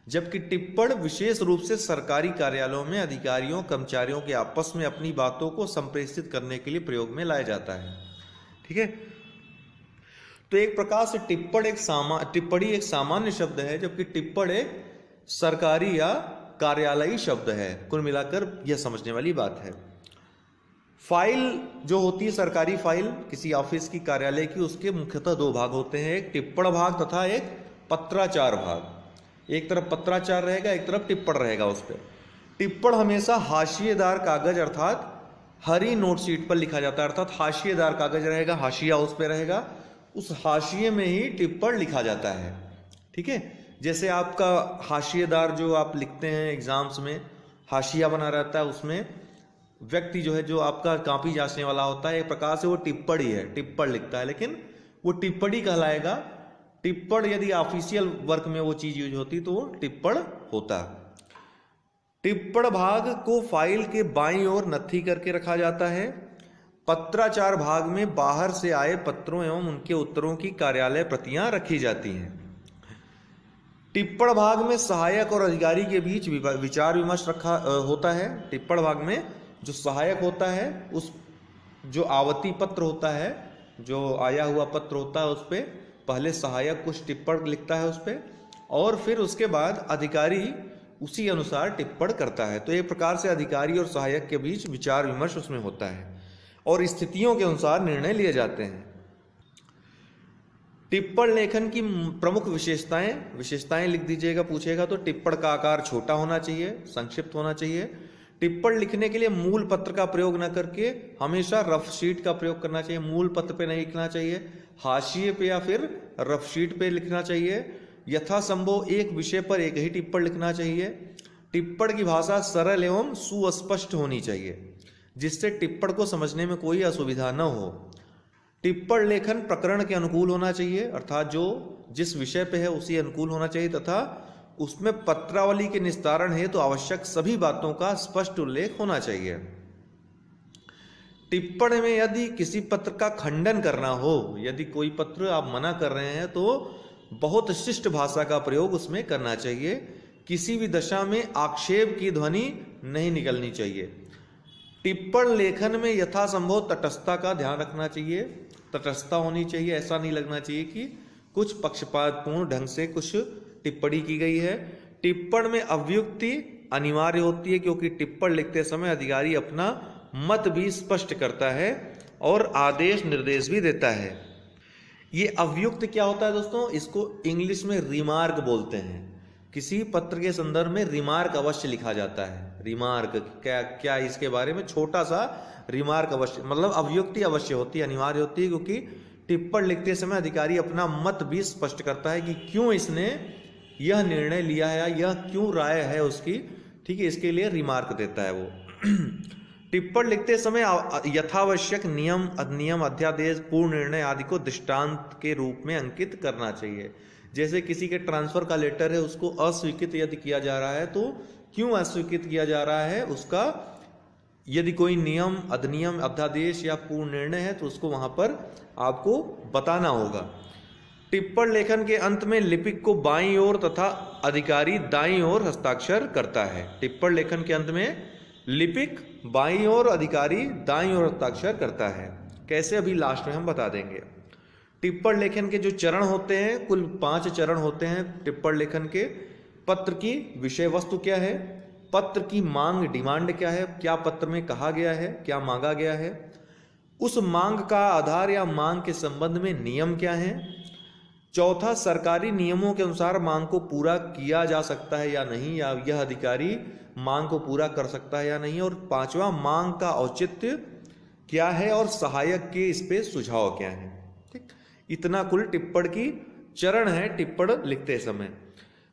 जबकि टिप्पण विशेष रूप से सरकारी कार्यालयों में अधिकारियों कर्मचारियों के आपस में अपनी बातों को संप्रेषित करने के लिए प्रयोग में लाया जाता है। ठीक है, तो एक प्रकार से टिप्पणी एक सामान्य शब्द है, जबकि टिप्पण एक सरकारी या कार्यालयी शब्द है। कुल मिलाकर यह समझने वाली बात है। फाइल जो होती है, सरकारी फाइल किसी ऑफिस की, कार्यालय की, उसके मुख्यतः दो भाग होते हैं, एक टिप्पण भाग तथा एक पत्राचार भाग। एक तरफ पत्राचार रहेगा, एक तरफ टिप्पण रहेगा। उस पर टिप्पण हमेशा हाशिएदार कागज अर्थात हरी नोट शीट पर लिखा जाता है, अर्थात हाशिएदार कागज रहेगा, हाशिया उस पर रहेगा, उस हाशिए में ही टिप्पण लिखा जाता है। ठीक है, जैसे आपका हाशिएदार जो आप लिखते हैं एग्जाम्स में, हाशिया बना रहता है, उसमें व्यक्ति जो है, जो आपका कॉपी जांचने वाला होता है, एक प्रकार से वो टिप्पणी है, टिप्पण लिखता है, लेकिन वो टिप्पणी कहलाएगा। टिप्पण यदि ऑफिशियल वर्क में वो चीज यूज होती तो वो टिप्पण होता। टिप्पण भाग को फाइल के बाईं ओर नत्थी करके रखा जाता है। पत्राचार भाग में बाहर से आए पत्रों एवं उनके उत्तरों की कार्यालय प्रतियां रखी जाती हैं। टिप्पण भाग में सहायक और अधिकारी के बीच विचार विमर्श रखा होता है। टिप्पण भाग में जो सहायक होता है, उस जो आवती पत्र होता है, जो आया हुआ पत्र होता है, उस पर पहले सहायक कुछ टिप्पण लिखता है उस पर, और फिर उसके बाद अधिकारी उसी अनुसार टिप्पण करता है। तो एक प्रकार से अधिकारी और सहायक के बीच विचार विमर्श उसमें होता है और स्थितियों के अनुसार निर्णय लिए जाते हैं। टिप्पण लेखन की प्रमुख विशेषताएं लिख दीजिएगा, पूछेगा तो। टिप्पण का आकार छोटा होना चाहिए, संक्षिप्त होना चाहिए। टिप्पण लिखने के लिए मूल पत्र का प्रयोग न करके हमेशा रफ शीट का प्रयोग करना चाहिए। मूल पत्र पे नहीं लिखना चाहिए, हाशिए पे या फिर रफ शीट पे लिखना चाहिए। यथासंभव एक विषय पर एक ही टिप्पण लिखना चाहिए। टिप्पण की भाषा सरल एवं सुस्पष्ट होनी चाहिए, जिससे टिप्पण को समझने में कोई असुविधा न हो। टिप्पण लेखन प्रकरण के अनुकूल होना चाहिए, अर्थात जो जिस विषय पे है उसी अनुकूल होना चाहिए, तथा उसमें पत्रावली के निस्तारण है तो आवश्यक सभी बातों का स्पष्ट उल्लेख होना चाहिए। टिप्पण में यदि किसी पत्र का खंडन करना हो, यदि कोई पत्र आप मना कर रहे हैं, तो बहुत शिष्ट भाषा का प्रयोग उसमें करना चाहिए। किसी भी दशा में आक्षेप की ध्वनि नहीं निकलनी चाहिए। टिप्पण लेखन में यथासंभव तटस्थता का ध्यान रखना चाहिए, तटस्थता होनी चाहिए। ऐसा नहीं लगना चाहिए कि कुछ पक्षपातपूर्ण ढंग से कुछ टिप्पणी की गई है। टिप्पण में अव्युक्ति अनिवार्य होती है क्योंकि टिप्पणी लिखते समय अधिकारी अपना मत भी स्पष्ट करता है और आदेश निर्देश भी देता है। ये अव्युक्त क्या होता है दोस्तों, इसको इंग्लिश में रिमार्क बोलते हैं। किसी पत्र के संदर्भ में रिमार्क अवश्य लिखा जाता है। रिमार्क क्या क्या इसके बारे में छोटा सा रिमार्क अवश्य, मतलब अव्युक्ति अवश्य होती है, अनिवार्य होती है, क्योंकि टिप्पणी लिखते समय अधिकारी अपना मत भी स्पष्ट करता है कि क्यों इसने यह निर्णय लिया है या यह क्यों राय है उसकी, ठीक है, इसके लिए रिमार्क देता है वो। टिप्पणी लिखते समय यथावश्यक नियम, अधिनियम, अध्यादेश, पूर्ण निर्णय आदि को दृष्टांत के रूप में अंकित करना चाहिए। जैसे किसी के ट्रांसफर का लेटर है, उसको अस्वीकृत यदि किया जा रहा है तो क्यों अस्वीकृत किया जा रहा है, उसका यदि कोई नियम, अधिनियम, अध्यादेश या पूर्ण निर्णय है तो उसको वहां पर आपको बताना होगा। टिप्पणी लेखन के अंत में लिपिक को बाईं ओर तथा अधिकारी दाईं ओर हस्ताक्षर करता है। टिप्पणी लेखन के अंत में लिपिक बाईं ओर, अधिकारी दाईं ओर हस्ताक्षर करता है। कैसे, अभी लास्ट में हम बता देंगे। टिप्पणी लेखन के जो चरण होते हैं, कुल 5 चरण होते हैं टिप्पणी लेखन के। पत्र की विषय वस्तु क्या है, पत्र की मांग, डिमांड क्या है, क्या पत्र में कहा गया है, क्या मांगा गया है, उस मांग का आधार या मांग के संबंध में नियम क्या है। चौथा, सरकारी नियमों के अनुसार मांग को पूरा किया जा सकता है या नहीं, या यह अधिकारी मांग को पूरा कर सकता है या नहीं। और 5वां, मांग का औचित्य क्या है और सहायक के इस पे सुझाव क्या है। ठीक, इतना कुल टिप्पणी की चरण है टिप्पणी लिखते समय।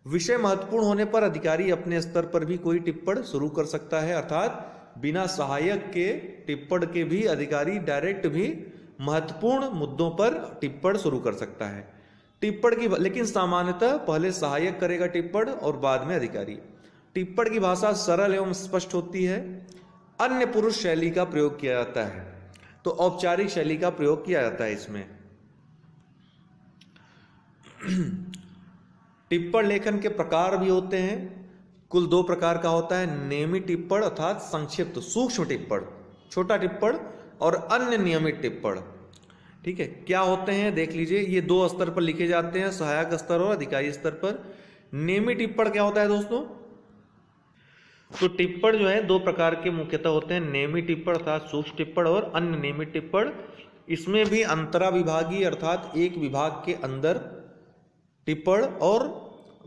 विषय महत्वपूर्ण होने पर अधिकारी अपने स्तर पर भी कोई टिप्पणी शुरू कर सकता है, अर्थात बिना सहायक के टिप्पणी के भी अधिकारी डायरेक्ट भी महत्वपूर्ण मुद्दों पर टिप्पणी शुरू कर सकता है। टिप्पणी की, लेकिन सामान्यतः पहले सहायक करेगा टिप्पणी और बाद में अधिकारी। टिप्पणी की भाषा सरल एवं स्पष्ट होती है। अन्य पुरुष शैली का प्रयोग किया जाता है, तो औपचारिक शैली का प्रयोग किया जाता है इसमें। टिप्पणी लेखन के प्रकार भी होते हैं, कुल 2 प्रकार का होता है। नियमित टिप्पणी अर्थात संक्षिप्त सूक्ष्म टिप्पणी, छोटा टिप्पणी, और अन्य नियमित टिप्पणी। ठीक है, क्या होते हैं देख लीजिए। ये 2 स्तर पर लिखे जाते हैं, सहायक स्तर और अधिकारी स्तर पर। नियमित टिप्पणी क्या होता है दोस्तों, तो टिप्पणी जो है 2 प्रकार के मुख्यतः होते हैं। नियमित टिप्पणी अर्थात सूक्ष्म टिप्पणी और अन्य नियमित टिप्पणी। इसमें भी अंतरा विभागीय अर्थात एक विभाग के अंदर टिप्पणी और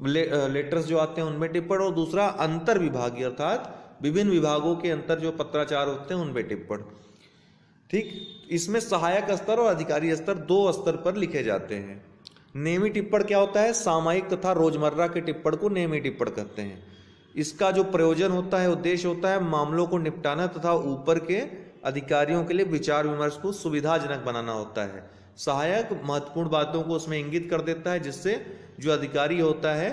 लेटर्स जो आते हैं उनमें टिप्पणी, और दूसरा अंतर विभागीय अर्थात विभिन्न विभागों के अंतर जो पत्राचार होते हैं उनमें टिप्पणी। ठीक, इसमें सहायक स्तर और अधिकारी स्तर 2 स्तर पर लिखे जाते हैं। नियमित टिप्पणी क्या होता है, सामायिक तथा रोजमर्रा के टिप्पणी को नियमित टिप्पणी कहते हैं। इसका जो प्रयोजन होता है, उद्देश्य होता है मामलों को निपटाना तथा ऊपर के अधिकारियों के लिए विचार विमर्श को सुविधाजनक बनाना होता है। सहायक महत्वपूर्ण बातों को उसमें इंगित कर देता है, जिससे जो अधिकारी होता है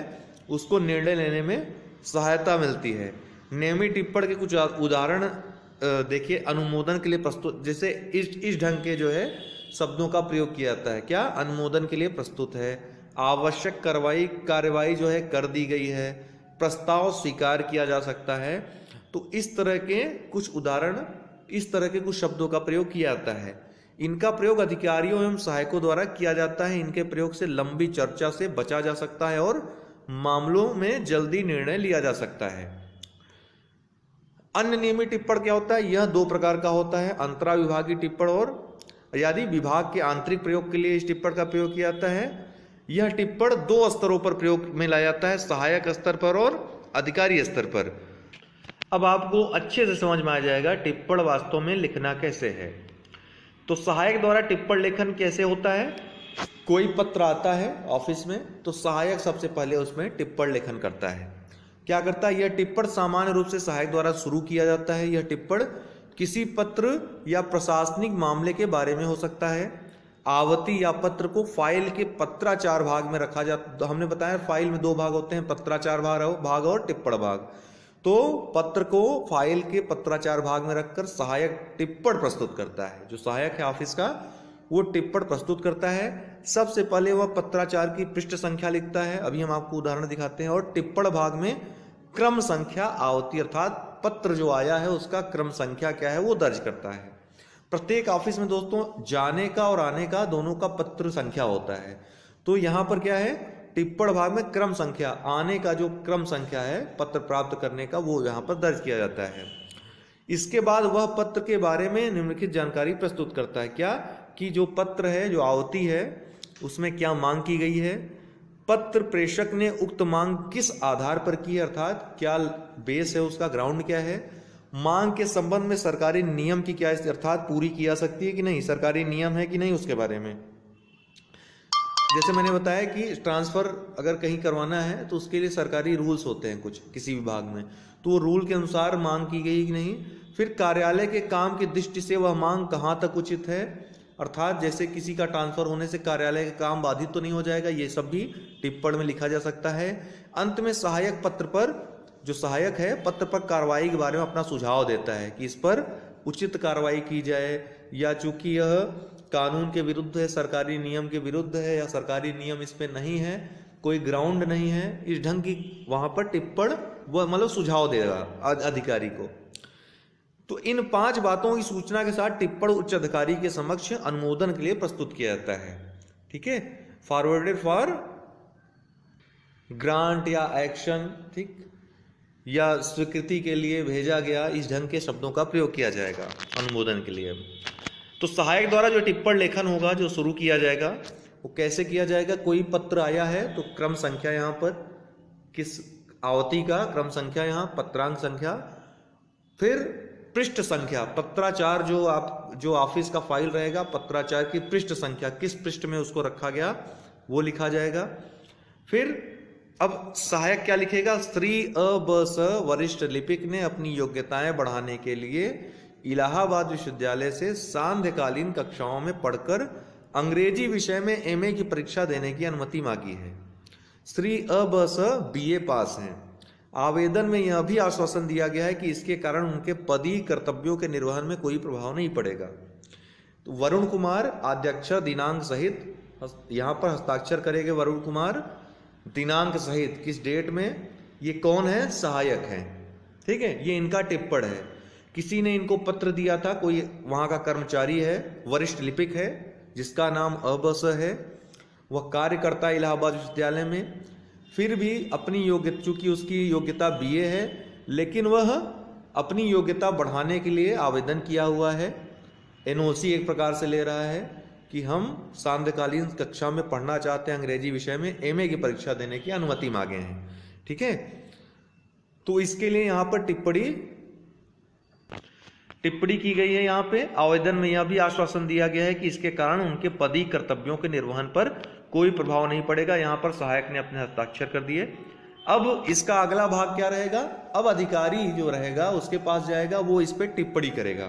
उसको निर्णय लेने में सहायता मिलती है। नियमित टिप्पणी के कुछ उदाहरण देखिए। अनुमोदन के लिए प्रस्तुत, जैसे इस ढंग के जो है शब्दों का प्रयोग किया जाता है। क्या, अनुमोदन के लिए प्रस्तुत है, आवश्यक कार्यवाही जो है कर दी गई है, प्रस्ताव स्वीकार किया जा सकता है। तो इस तरह के कुछ उदाहरण, इस तरह के कुछ शब्दों का प्रयोग किया जाता है। इनका प्रयोग अधिकारियों एवं सहायकों द्वारा किया जाता है। इनके प्रयोग से लंबी चर्चा से बचा जा सकता है और मामलों में जल्दी निर्णय लिया जा सकता है। अन्य नियमित टिप्पणी क्या होता है, यह 2 प्रकार का होता है। अंतरा विभागीय टिप्पणी और यदि विभाग के आंतरिक प्रयोग के लिए इस टिप्पणी का प्रयोग किया जाता है। यह टिप्पणी 2 स्तरों पर प्रयोग में लाया जाता है, सहायक स्तर पर और अधिकारी स्तर पर। अब आपको अच्छे से समझ में आ जाएगा टिप्पणी वास्तव में लिखना कैसे है। तो सहायक द्वारा टिप्पणी लेखन कैसे होता है, कोई पत्र आता है ऑफिस में तो सहायक सबसे पहले उसमें टिप्पणी लेखन करता है। क्या करता है, यह टिप्पणी सामान्य रूप से सहायक द्वारा शुरू किया जाता है। यह टिप्पणी किसी पत्र या प्रशासनिक मामले के बारे में हो सकता है। आवती या पत्र को फाइल के पत्राचार भाग में रखा जाता, तो हमने बताया फाइल में 2 भाग होते हैं, पत्राचार भाग और टिप्पणी भाग। तो पत्र को फाइल के पत्राचार भाग में रखकर सहायक टिप्पणी प्रस्तुत करता है। जो सहायक है ऑफिस का वो टिप्पणी प्रस्तुत करता है। सबसे पहले वह पत्राचार की पृष्ठ संख्या लिखता है, अभी हम आपको उदाहरण दिखाते हैं, और टिप्पणी भाग में क्रम संख्या आवती अर्थात पत्र जो आया है उसका क्रम संख्या क्या है वो दर्ज करता है। प्रत्येक ऑफिस में दोस्तों जाने का और आने का दोनों का पत्र संख्या होता है। तो यहाँ पर क्या है, टिप्पण भाग में क्रम संख्या, आने का जो क्रम संख्या है पत्र प्राप्त करने का, वो यहाँ पर दर्ज किया जाता है। इसके बाद वह पत्र के बारे में निम्नलिखित जानकारी प्रस्तुत करता है। क्या कि जो पत्र है, जो आवती है, उसमें क्या मांग की गई है, पत्र प्रेषक ने उक्त मांग किस आधार पर की, अर्थात क्या बेस है उसका, ग्राउंड क्या है, मांग के संबंध में सरकारी नियम की क्या, अर्थात पूरी की जा सकती है कि नहीं, सरकारी नियम है कि नहीं उसके बारे में। जैसे मैंने बताया कि ट्रांसफर अगर कहीं करवाना है तो उसके लिए सरकारी रूल्स होते हैं कुछ, किसी विभाग में, तो वो रूल के अनुसार मांग की गई कि नहीं। फिर कार्यालय के काम की दृष्टि से वह मांग कहाँ तक उचित है, अर्थात जैसे किसी का ट्रांसफर होने से कार्यालय का काम बाधित तो नहीं हो जाएगा, ये सब भी टिप्पण में लिखा जा सकता है। अंत में सहायक पत्र पर, जो सहायक है पत्र पर कार्रवाई के बारे में अपना सुझाव देता है कि इस पर उचित कार्रवाई की जाए, या चूंकि यह कानून के विरुद्ध है, सरकारी नियम के विरुद्ध है, या सरकारी नियम इस पे नहीं है, कोई ग्राउंड नहीं है, इस ढंग की वहां पर टिप्पण वह मतलब सुझाव देगा अधिकारी को। तो इन 5 बातों की सूचना के साथ टिप्पण उच्च अधिकारी के समक्ष अनुमोदन के लिए प्रस्तुत किया जाता है। ठीक है, फॉरवर्डेड फॉर ग्रांट या एक्शन, ठीक, या स्वीकृति के लिए भेजा गया, इस ढंग के शब्दों का प्रयोग किया जाएगा अनुमोदन के लिए। तो सहायक द्वारा जो टिप्पण लेखन होगा, जो शुरू किया जाएगा, वो कैसे किया जाएगा। कोई पत्र आया है तो क्रम संख्या, यहाँ पर किस आवती का क्रम संख्या, यहाँ पत्रांक संख्या, फिर पृष्ठ संख्या, पत्राचार जो ऑफिस का फाइल रहेगा, पत्राचार की पृष्ठ संख्या, किस पृष्ठ में उसको रखा गया वो लिखा जाएगा। फिर अब सहायक क्या लिखेगा, श्री अ.ब.स. वरिष्ठ लिपिक ने अपनी योग्यताएं बढ़ाने के लिए इलाहाबाद विश्वविद्यालय से सांध्यकालीन कक्षाओं में पढ़कर अंग्रेजी विषय में एमए की परीक्षा देने की अनुमति मांगी है। श्री अ.ब.स. बीए पास हैं। आवेदन में यह भी आश्वासन दिया गया है कि इसके कारण उनके पदीय कर्तव्यों के निर्वहन में कोई प्रभाव नहीं पड़ेगा। तो वरुण कुमार आद्याक्षर दिनांक सहित, यहाँ पर हस्ताक्षर करेंगे वरुण कुमार दिनांक सहित, किस डेट में, ये कौन है, सहायक हैं। ठीक है, ये इनका टिप्पण है। किसी ने इनको पत्र दिया था, कोई वहां का कर्मचारी है, वरिष्ठ लिपिक है, जिसका नाम अ.ब.स. है, वह कार्य करता है इलाहाबाद विश्वविद्यालय में। फिर भी अपनी योग्यता, चूंकि उसकी योग्यता बीए है, लेकिन वह अपनी योग्यता बढ़ाने के लिए आवेदन किया हुआ है, एनओसी एक प्रकार से ले रहा है कि हम सांध्यकालीन कक्षा में पढ़ना चाहते हैं, अंग्रेजी विषय में एमए की परीक्षा देने की अनुमति मांगे हैं। ठीक है, तो इसके लिए यहाँ पर टिप्पणी की गई है। यहाँ पे आवेदन में यह भी आश्वासन दिया गया है कि इसके कारण उनके पदीय कर्तव्यों के निर्वहन पर कोई प्रभाव नहीं पड़ेगा। यहाँ पर सहायक ने अपने हस्ताक्षर कर दिए। अब इसका अगला भाग क्या रहेगा, अब अधिकारी जो रहेगा उसके पास जाएगा, वो इस पे टिप्पणी करेगा।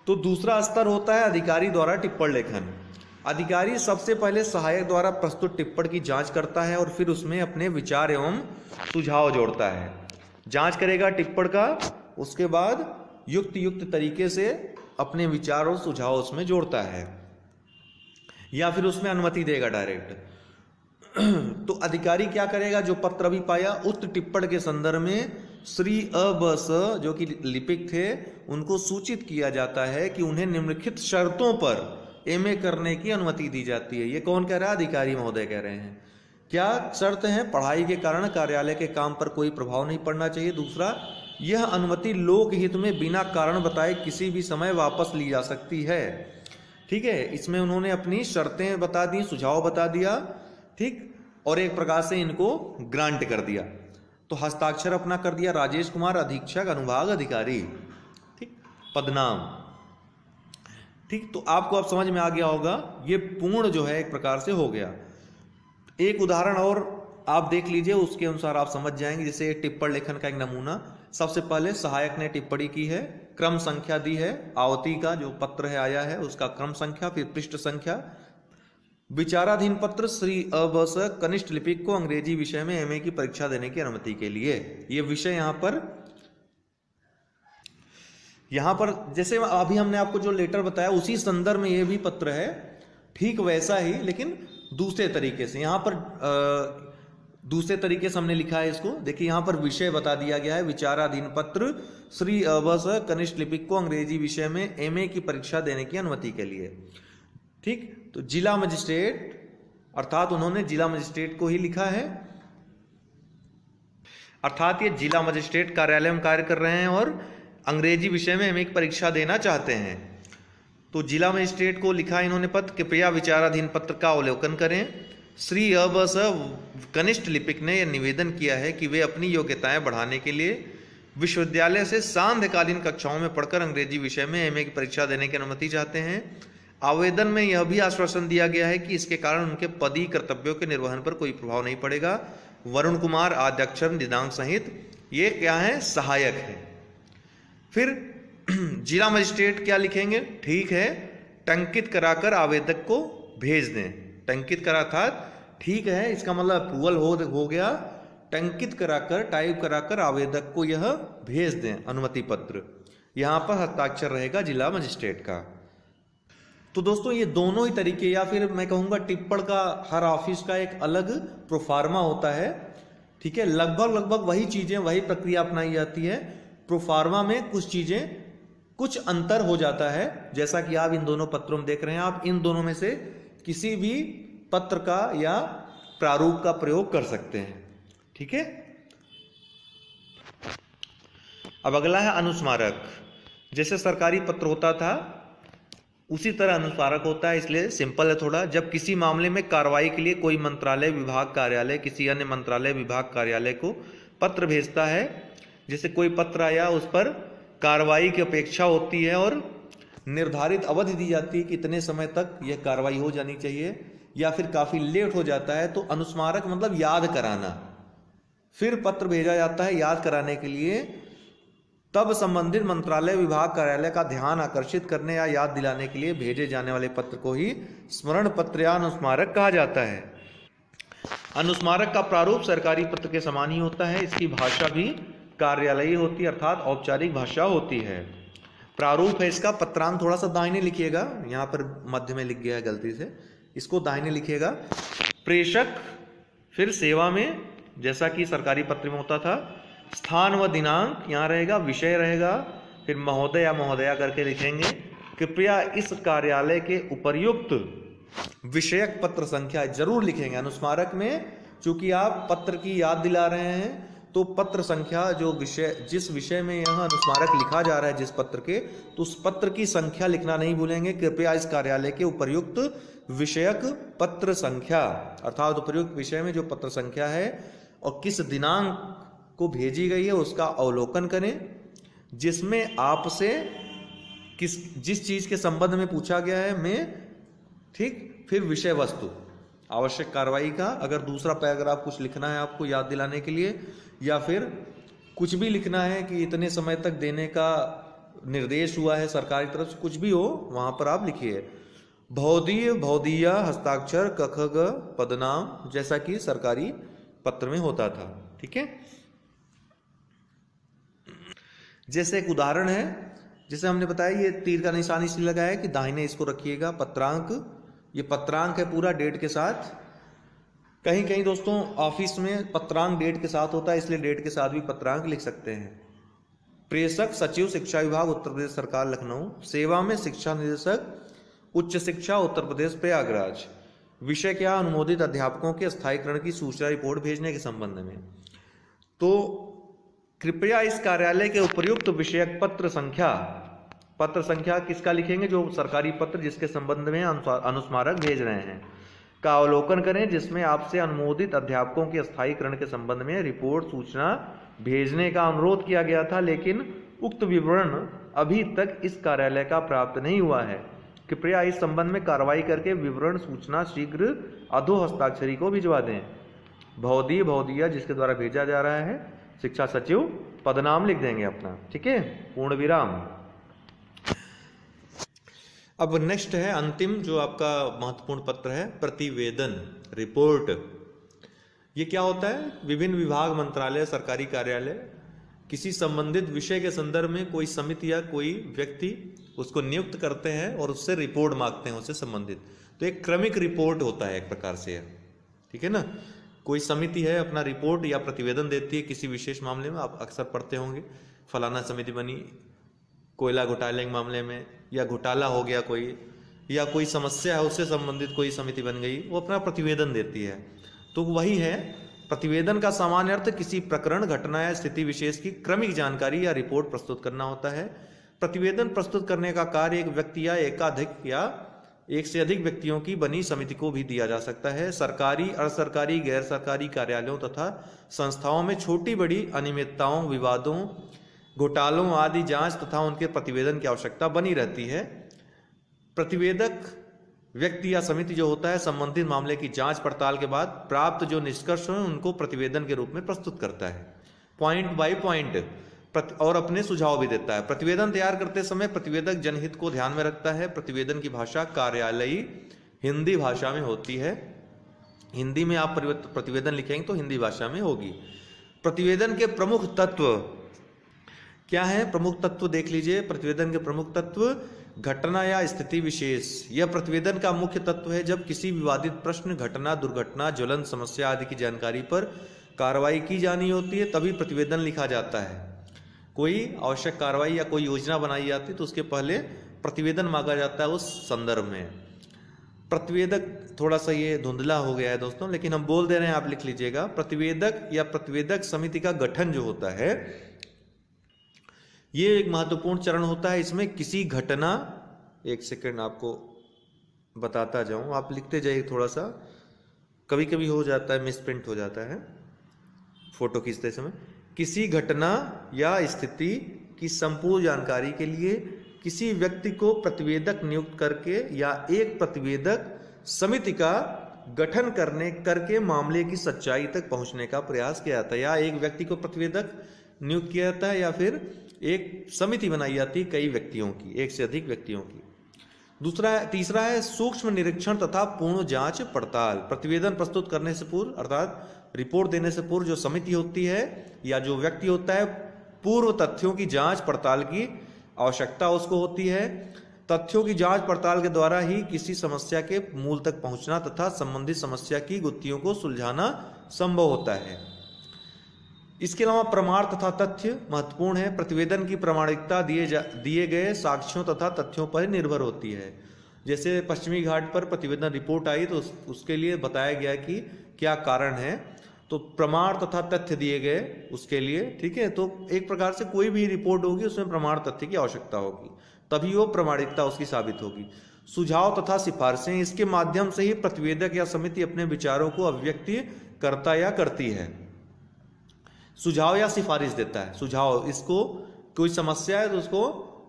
तो दूसरा स्तर होता है अधिकारी द्वारा टिप्पण लेखन। अधिकारी सबसे पहले सहायक द्वारा प्रस्तुत टिप्पण की जांच करता है और फिर उसमें अपने विचार एवं सुझाव जोड़ता है। जांच करेगा टिप्पण का, उसके बाद युक्त तरीके से अपने विचार और सुझाव उसमें जोड़ता है, या फिर उसमें अनुमति देगा डायरेक्ट। तो अधिकारी क्या करेगा, जो पत्र अभी पाया, उक्त टिप्पण के संदर्भ में श्री अ.ब.स. जो कि लिपिक थे, उनको सूचित किया जाता है कि उन्हें निम्नलिखित शर्तों पर एमए करने की अनुमति दी जाती है। ये कौन कह रहा है, अधिकारी महोदय कह रहे हैं। क्या शर्त है, पढ़ाई के कारण कार्यालय के काम पर कोई प्रभाव नहीं पड़ना चाहिए। दूसरा, यह अनुमति लोकहित में बिना कारण बताए किसी भी समय वापस ली जा सकती है। ठीक है, इसमें उन्होंने अपनी शर्तें बता दी, सुझाव बता दिया, ठीक, और एक प्रकार से इनको ग्रांट कर दिया। तो हस्ताक्षर अपना कर दिया राजेश कुमार, अधीक्षक अनुभाग अधिकारी, ठीक, पदनाम। ठीक, तो आपको अब समझ में आ गया होगा, ये पूर्ण जो है एक प्रकार से हो गया। एक उदाहरण और आप देख लीजिए, उसके अनुसार आप समझ जाएंगे। जैसे टिप्पण लेखन का एक नमूना, सबसे पहले सहायक ने टिप्पणी की है, क्रम संख्या दी है, आवती का जो पत्र है आया है उसका क्रम संख्या, फिर पृष्ठ संख्या। विचाराधीन पत्र श्री अ.ब.स. कनिष्ठ लिपिक को अंग्रेजी विषय में एमए की परीक्षा देने की अनुमति के लिए। ये विषय यहाँ पर जैसे अभी हमने आपको जो लेटर बताया उसी संदर्भ में ये भी पत्र है, ठीक वैसा ही, लेकिन दूसरे तरीके से। यहाँ पर दूसरे तरीके से हमने लिखा है इसको, देखिए यहाँ पर विषय बता दिया गया है, विचाराधीन पत्र श्री अ.ब.स. कनिष्ठ लिपिक को अंग्रेजी विषय में एमए की परीक्षा देने की अनुमति के लिए। ठीक, तो जिला मजिस्ट्रेट अर्थात उन्होंने जिला मजिस्ट्रेट को ही लिखा है, अर्थात ये जिला मजिस्ट्रेट कार्यालय में कार्य कर रहे हैं और अंग्रेजी विषय में एमए की परीक्षा देना चाहते हैं। तो जिला मजिस्ट्रेट को लिखा इन्होंने पत्र, कृपया विचाराधीन पत्र का अवलोकन करें। श्री अबस कनिष्ठ लिपिक ने यह निवेदन किया है कि वे अपनी योग्यताएं बढ़ाने के लिए विश्वविद्यालय से सांध्यकालीन कक्षाओं में पढ़कर अंग्रेजी विषय में एमए की परीक्षा देने की अनुमति चाहते हैं। आवेदन में यह भी आश्वासन दिया गया है कि इसके कारण उनके पदीय कर्तव्यों के निर्वहन पर कोई प्रभाव नहीं पड़ेगा। वरुण कुमार आद्याक्षर दिनांक सहित ये क्या है, सहायक है। फिर जिला मजिस्ट्रेट क्या लिखेंगे, ठीक है, टंकित कराकर आवेदक को भेज दें। टंकित करा था, ठीक है, इसका मतलब अप्रूवल हो गया। टंकित कराकर, टाइप कराकर आवेदक को यह भेज दें अनुमति पत्र। यहां पर हस्ताक्षर रहेगा जिला मजिस्ट्रेट का। तो दोस्तों ये दोनों ही तरीके, या फिर मैं कहूंगा टिप्पण का हर ऑफिस का एक अलग प्रोफार्मा होता है, ठीक है। लगभग वही चीजें, वही प्रक्रिया अपनाई जाती है। प्रोफार्मा में कुछ चीजें, कुछ अंतर हो जाता है, जैसा कि आप इन दोनों पत्रों में देख रहे हैं। आप इन दोनों में से किसी भी पत्र का या प्रारूप का प्रयोग कर सकते हैं, ठीक है। अब अगला है अनुस्मारक। जैसे सरकारी पत्र होता था उसी तरह अनुस्मारक होता है, इसलिए सिंपल है थोड़ा। जब किसी मामले में कार्रवाई के लिए कोई मंत्रालय, विभाग, कार्यालय किसी अन्य मंत्रालय, विभाग, कार्यालय को पत्र भेजता है, जैसे कोई पत्र आया उस पर कार्रवाई की अपेक्षा होती है और निर्धारित अवधि दी जाती है कि इतने समय तक यह कार्रवाई हो जानी चाहिए, या फिर काफी लेट हो जाता है, तो अनुस्मारक मतलब याद कराना। फिर पत्र भेजा जाता है याद कराने के लिए, तब संबंधित मंत्रालय, विभाग, कार्यालय का ध्यान आकर्षित करने या याद दिलाने के लिए भेजे जाने वाले पत्र को ही स्मरण पत्र या अनुस्मारक कहा जाता है। अनुस्मारक का प्रारूप सरकारी पत्र के समान ही होता है। इसकी भाषा भी कार्यालयीय होती है, अर्थात औपचारिक भाषा होती है। प्रारूप है इसका, पत्रांक थोड़ा सा दाहिने लिखिएगा, यहाँ पर मध्य में लिख गया है गलती से, इसको दाहिने लिखिएगा। प्रेषक, फिर सेवा में, जैसा कि सरकारी पत्र में होता था, स्थान व दिनांक यहाँ रहेगा, विषय रहेगा, फिर महोदय या महोदया करके लिखेंगे। कृपया इस कार्यालय के उपर्युक्त विषयक पत्र संख्या जरूर लिखेंगे। अनुस्मारक में चूंकि आप पत्र की याद दिला रहे हैं, तो पत्र संख्या, जो विषय, जिस विषय में यह अनुस्मारक लिखा जा रहा है जिस पत्र के, तो उस पत्र की संख्या लिखना नहीं भूलेंगे। कृपया इस कार्यालय के उपर्युक्त विषयक पत्र संख्या, अर्थात उपर्युक्त विषय में जो पत्र संख्या है और किस दिनांक को भेजी गई है उसका अवलोकन करें, जिसमें आपसे जिस चीज के संबंध में पूछा गया है में, ठीक। फिर विषय वस्तु, आवश्यक कार्रवाई का, अगर दूसरा पैराग्राफ कुछ लिखना है आपको याद दिलाने के लिए, या फिर कुछ भी लिखना है कि इतने समय तक देने का निर्देश हुआ है सरकारी तरफ से, कुछ भी हो वहां पर आप लिखिए। भौदीय, भौदीया, हस्ताक्षर, कखग, पदनाम, जैसा कि सरकारी पत्र में होता था, ठीक है। जैसे एक उदाहरण है, जैसे हमने बताया, ये तीर का निशान इसलिए लगा है कि दाहिने इसको रखिएगा। पत्रांक, ये पत्रांक है पूरा डेट के साथ। कहीं कहीं दोस्तों ऑफिस में पत्रांक डेट के साथ होता है, इसलिए डेट के साथ भी पत्रांक लिख सकते हैं। प्रेषक, सचिव, शिक्षा विभाग, उत्तर प्रदेश सरकार, लखनऊ। सेवा में शिक्षा निदेशक, उच्च शिक्षा, उत्तर प्रदेश, प्रयागराज। विषय क्या, अनुमोदित अध्यापकों के स्थायीकरण की सूचना रिपोर्ट भेजने के संबंध में। तो कृपया इस कार्यालय के उपर्युक्त विषयक पत्र संख्या किसका लिखेंगे, जो सरकारी पत्र जिसके संबंध में अनुस्मारक भेज रहे हैं, का अवलोकन करें, जिसमें आपसे अनुमोदित अध्यापकों के स्थायीकरण के संबंध में रिपोर्ट सूचना भेजने का अनुरोध किया गया था, लेकिन उक्त विवरण अभी तक इस कार्यालय का प्राप्त नहीं हुआ है। कृपया इस संबंध में कार्रवाई करके विवरण सूचना शीघ्र अधो हस्ताक्षरी को भिजवा दें। भौदीय, भौदीया जिसके द्वारा भेजा जा रहा है, शिक्षा सचिव, पदनाम लिख देंगे अपना, ठीक है, पूर्ण विराम। अब नेक्स्ट है अंतिम जो आपका महत्वपूर्ण पत्र है, प्रतिवेदन, रिपोर्ट। ये क्या होता है, विभिन्न विभाग, मंत्रालय, सरकारी कार्यालय किसी संबंधित विषय के संदर्भ में कोई समिति या कोई व्यक्ति उसको नियुक्त करते हैं और उससे रिपोर्ट मांगते हैं उससे संबंधित। तो एक क्रमिक रिपोर्ट होता है एक प्रकार से, ठीक है ना। कोई समिति है, अपना रिपोर्ट या प्रतिवेदन देती है किसी विशेष मामले में, आप अक्सर पढ़ते होंगे, फलाना समिति बनी कोयला घोटाले के मामले में, या घोटाला हो गया कोई, या कोई समस्या है उससे संबंधित कोई समिति बन गई, वो अपना प्रतिवेदन देती है। तो वही है, प्रतिवेदन का सामान्य अर्थ किसी प्रकरण, घटना या स्थिति विशेष की क्रमिक जानकारी या रिपोर्ट प्रस्तुत करना होता है। प्रतिवेदन प्रस्तुत करने का कार्य एक व्यक्ति या एकाधिक या एक से अधिक व्यक्तियों की बनी समिति को भी दिया जा सकता है। सरकारी, अर्ध सरकारी, गैर सरकारी कार्यालयों तथा संस्थाओं में छोटी बड़ी अनियमितताओं, विवादों, घोटालों आदि जांच तथा उनके प्रतिवेदन की आवश्यकता बनी रहती है। प्रतिवेदक व्यक्ति या समिति जो होता है संबंधित मामले की जांच पड़ताल के बाद प्राप्त जो निष्कर्ष हैं उनको प्रतिवेदन के रूप में प्रस्तुत करता है, पॉइंट बाय पॉइंट, और अपने सुझाव भी देता है। प्रतिवेदन तैयार करते समय प्रतिवेदक जनहित को ध्यान में रखता है। प्रतिवेदन की भाषा कार्यालयी हिंदी भाषा में होती है। हिंदी में आप प्रतिवेदन लिखेंगे तो हिंदी भाषा में होगी। प्रतिवेदन के प्रमुख तत्व क्या है? प्रमुख तत्व देख लीजिए। प्रतिवेदन के प्रमुख तत्व: घटना या स्थिति विशेष, यह प्रतिवेदन का मुख्य तत्व है। जब किसी विवादित प्रश्न, घटना, दुर्घटना, ज्वलंत समस्या आदि की जानकारी पर कार्रवाई की जानी होती है तभी प्रतिवेदन लिखा जाता है। कोई आवश्यक कार्रवाई या कोई योजना बनाई जाती है तो उसके पहले प्रतिवेदन मांगा जाता है उस संदर्भ में। प्रतिवेदक, थोड़ा सा ये धुंधला हो गया है दोस्तों, लेकिन हम बोल दे रहे हैं, आप लिख लीजिएगा। प्रतिवेदक या प्रतिवेदक समिति का गठन जो होता है ये एक महत्वपूर्ण चरण होता है। इसमें किसी घटना, एक सेकंड आपको बताता जाऊं, आप लिखते जाइए, थोड़ा सा कभी कभी हो जाता है, मिसप्रिंट हो जाता है फोटो खींचते समय। किसी घटना या स्थिति की संपूर्ण जानकारी के लिए किसी व्यक्ति को प्रतिवेदक नियुक्त करके या एक प्रतिवेदक समिति का गठन करके मामले की सच्चाई तक पहुंचने का प्रयास किया जाता है। या एक व्यक्ति को प्रतिवेदक नियुक्त किया जाता है या फिर एक समिति बनाई जाती है कई व्यक्तियों की, एक से अधिक व्यक्तियों की। तीसरा है सूक्ष्म निरीक्षण तथा पूर्ण जांच पड़ताल। प्रतिवेदन प्रस्तुत करने से पूर्व, अर्थात रिपोर्ट देने से पूर्व जो समिति होती है या जो व्यक्ति होता है, पूर्व तथ्यों की जांच पड़ताल की आवश्यकता उसको होती है। तथ्यों की जांच पड़ताल के द्वारा ही किसी समस्या के मूल तक पहुंचना तथा संबंधित समस्या की गुत्थियों को सुलझाना संभव होता है। इसके अलावा प्रमाण तथा तथ्य महत्वपूर्ण है। प्रतिवेदन की प्रामाणिकता दिए गए साक्ष्यों तथा तथ्यों पर निर्भर होती है। जैसे पश्चिमी घाट पर प्रतिवेदन रिपोर्ट आई तो उसके लिए बताया गया कि क्या कारण है, तो प्रमाण तथा तथ्य दिए गए उसके लिए, ठीक है। तो एक प्रकार से कोई भी रिपोर्ट होगी उसमें प्रमाण तथ्य की आवश्यकता होगी, तभी वो प्रामाणिकता उसकी साबित होगी। सुझाव तथा सिफारिशें, इसके माध्यम से ही प्रतिवेदक या समिति अपने विचारों को अभिव्यक्ति करता या करती है। सुझाव या सिफारिश देता है। सुझाव, इसको कोई समस्या है तो उसको,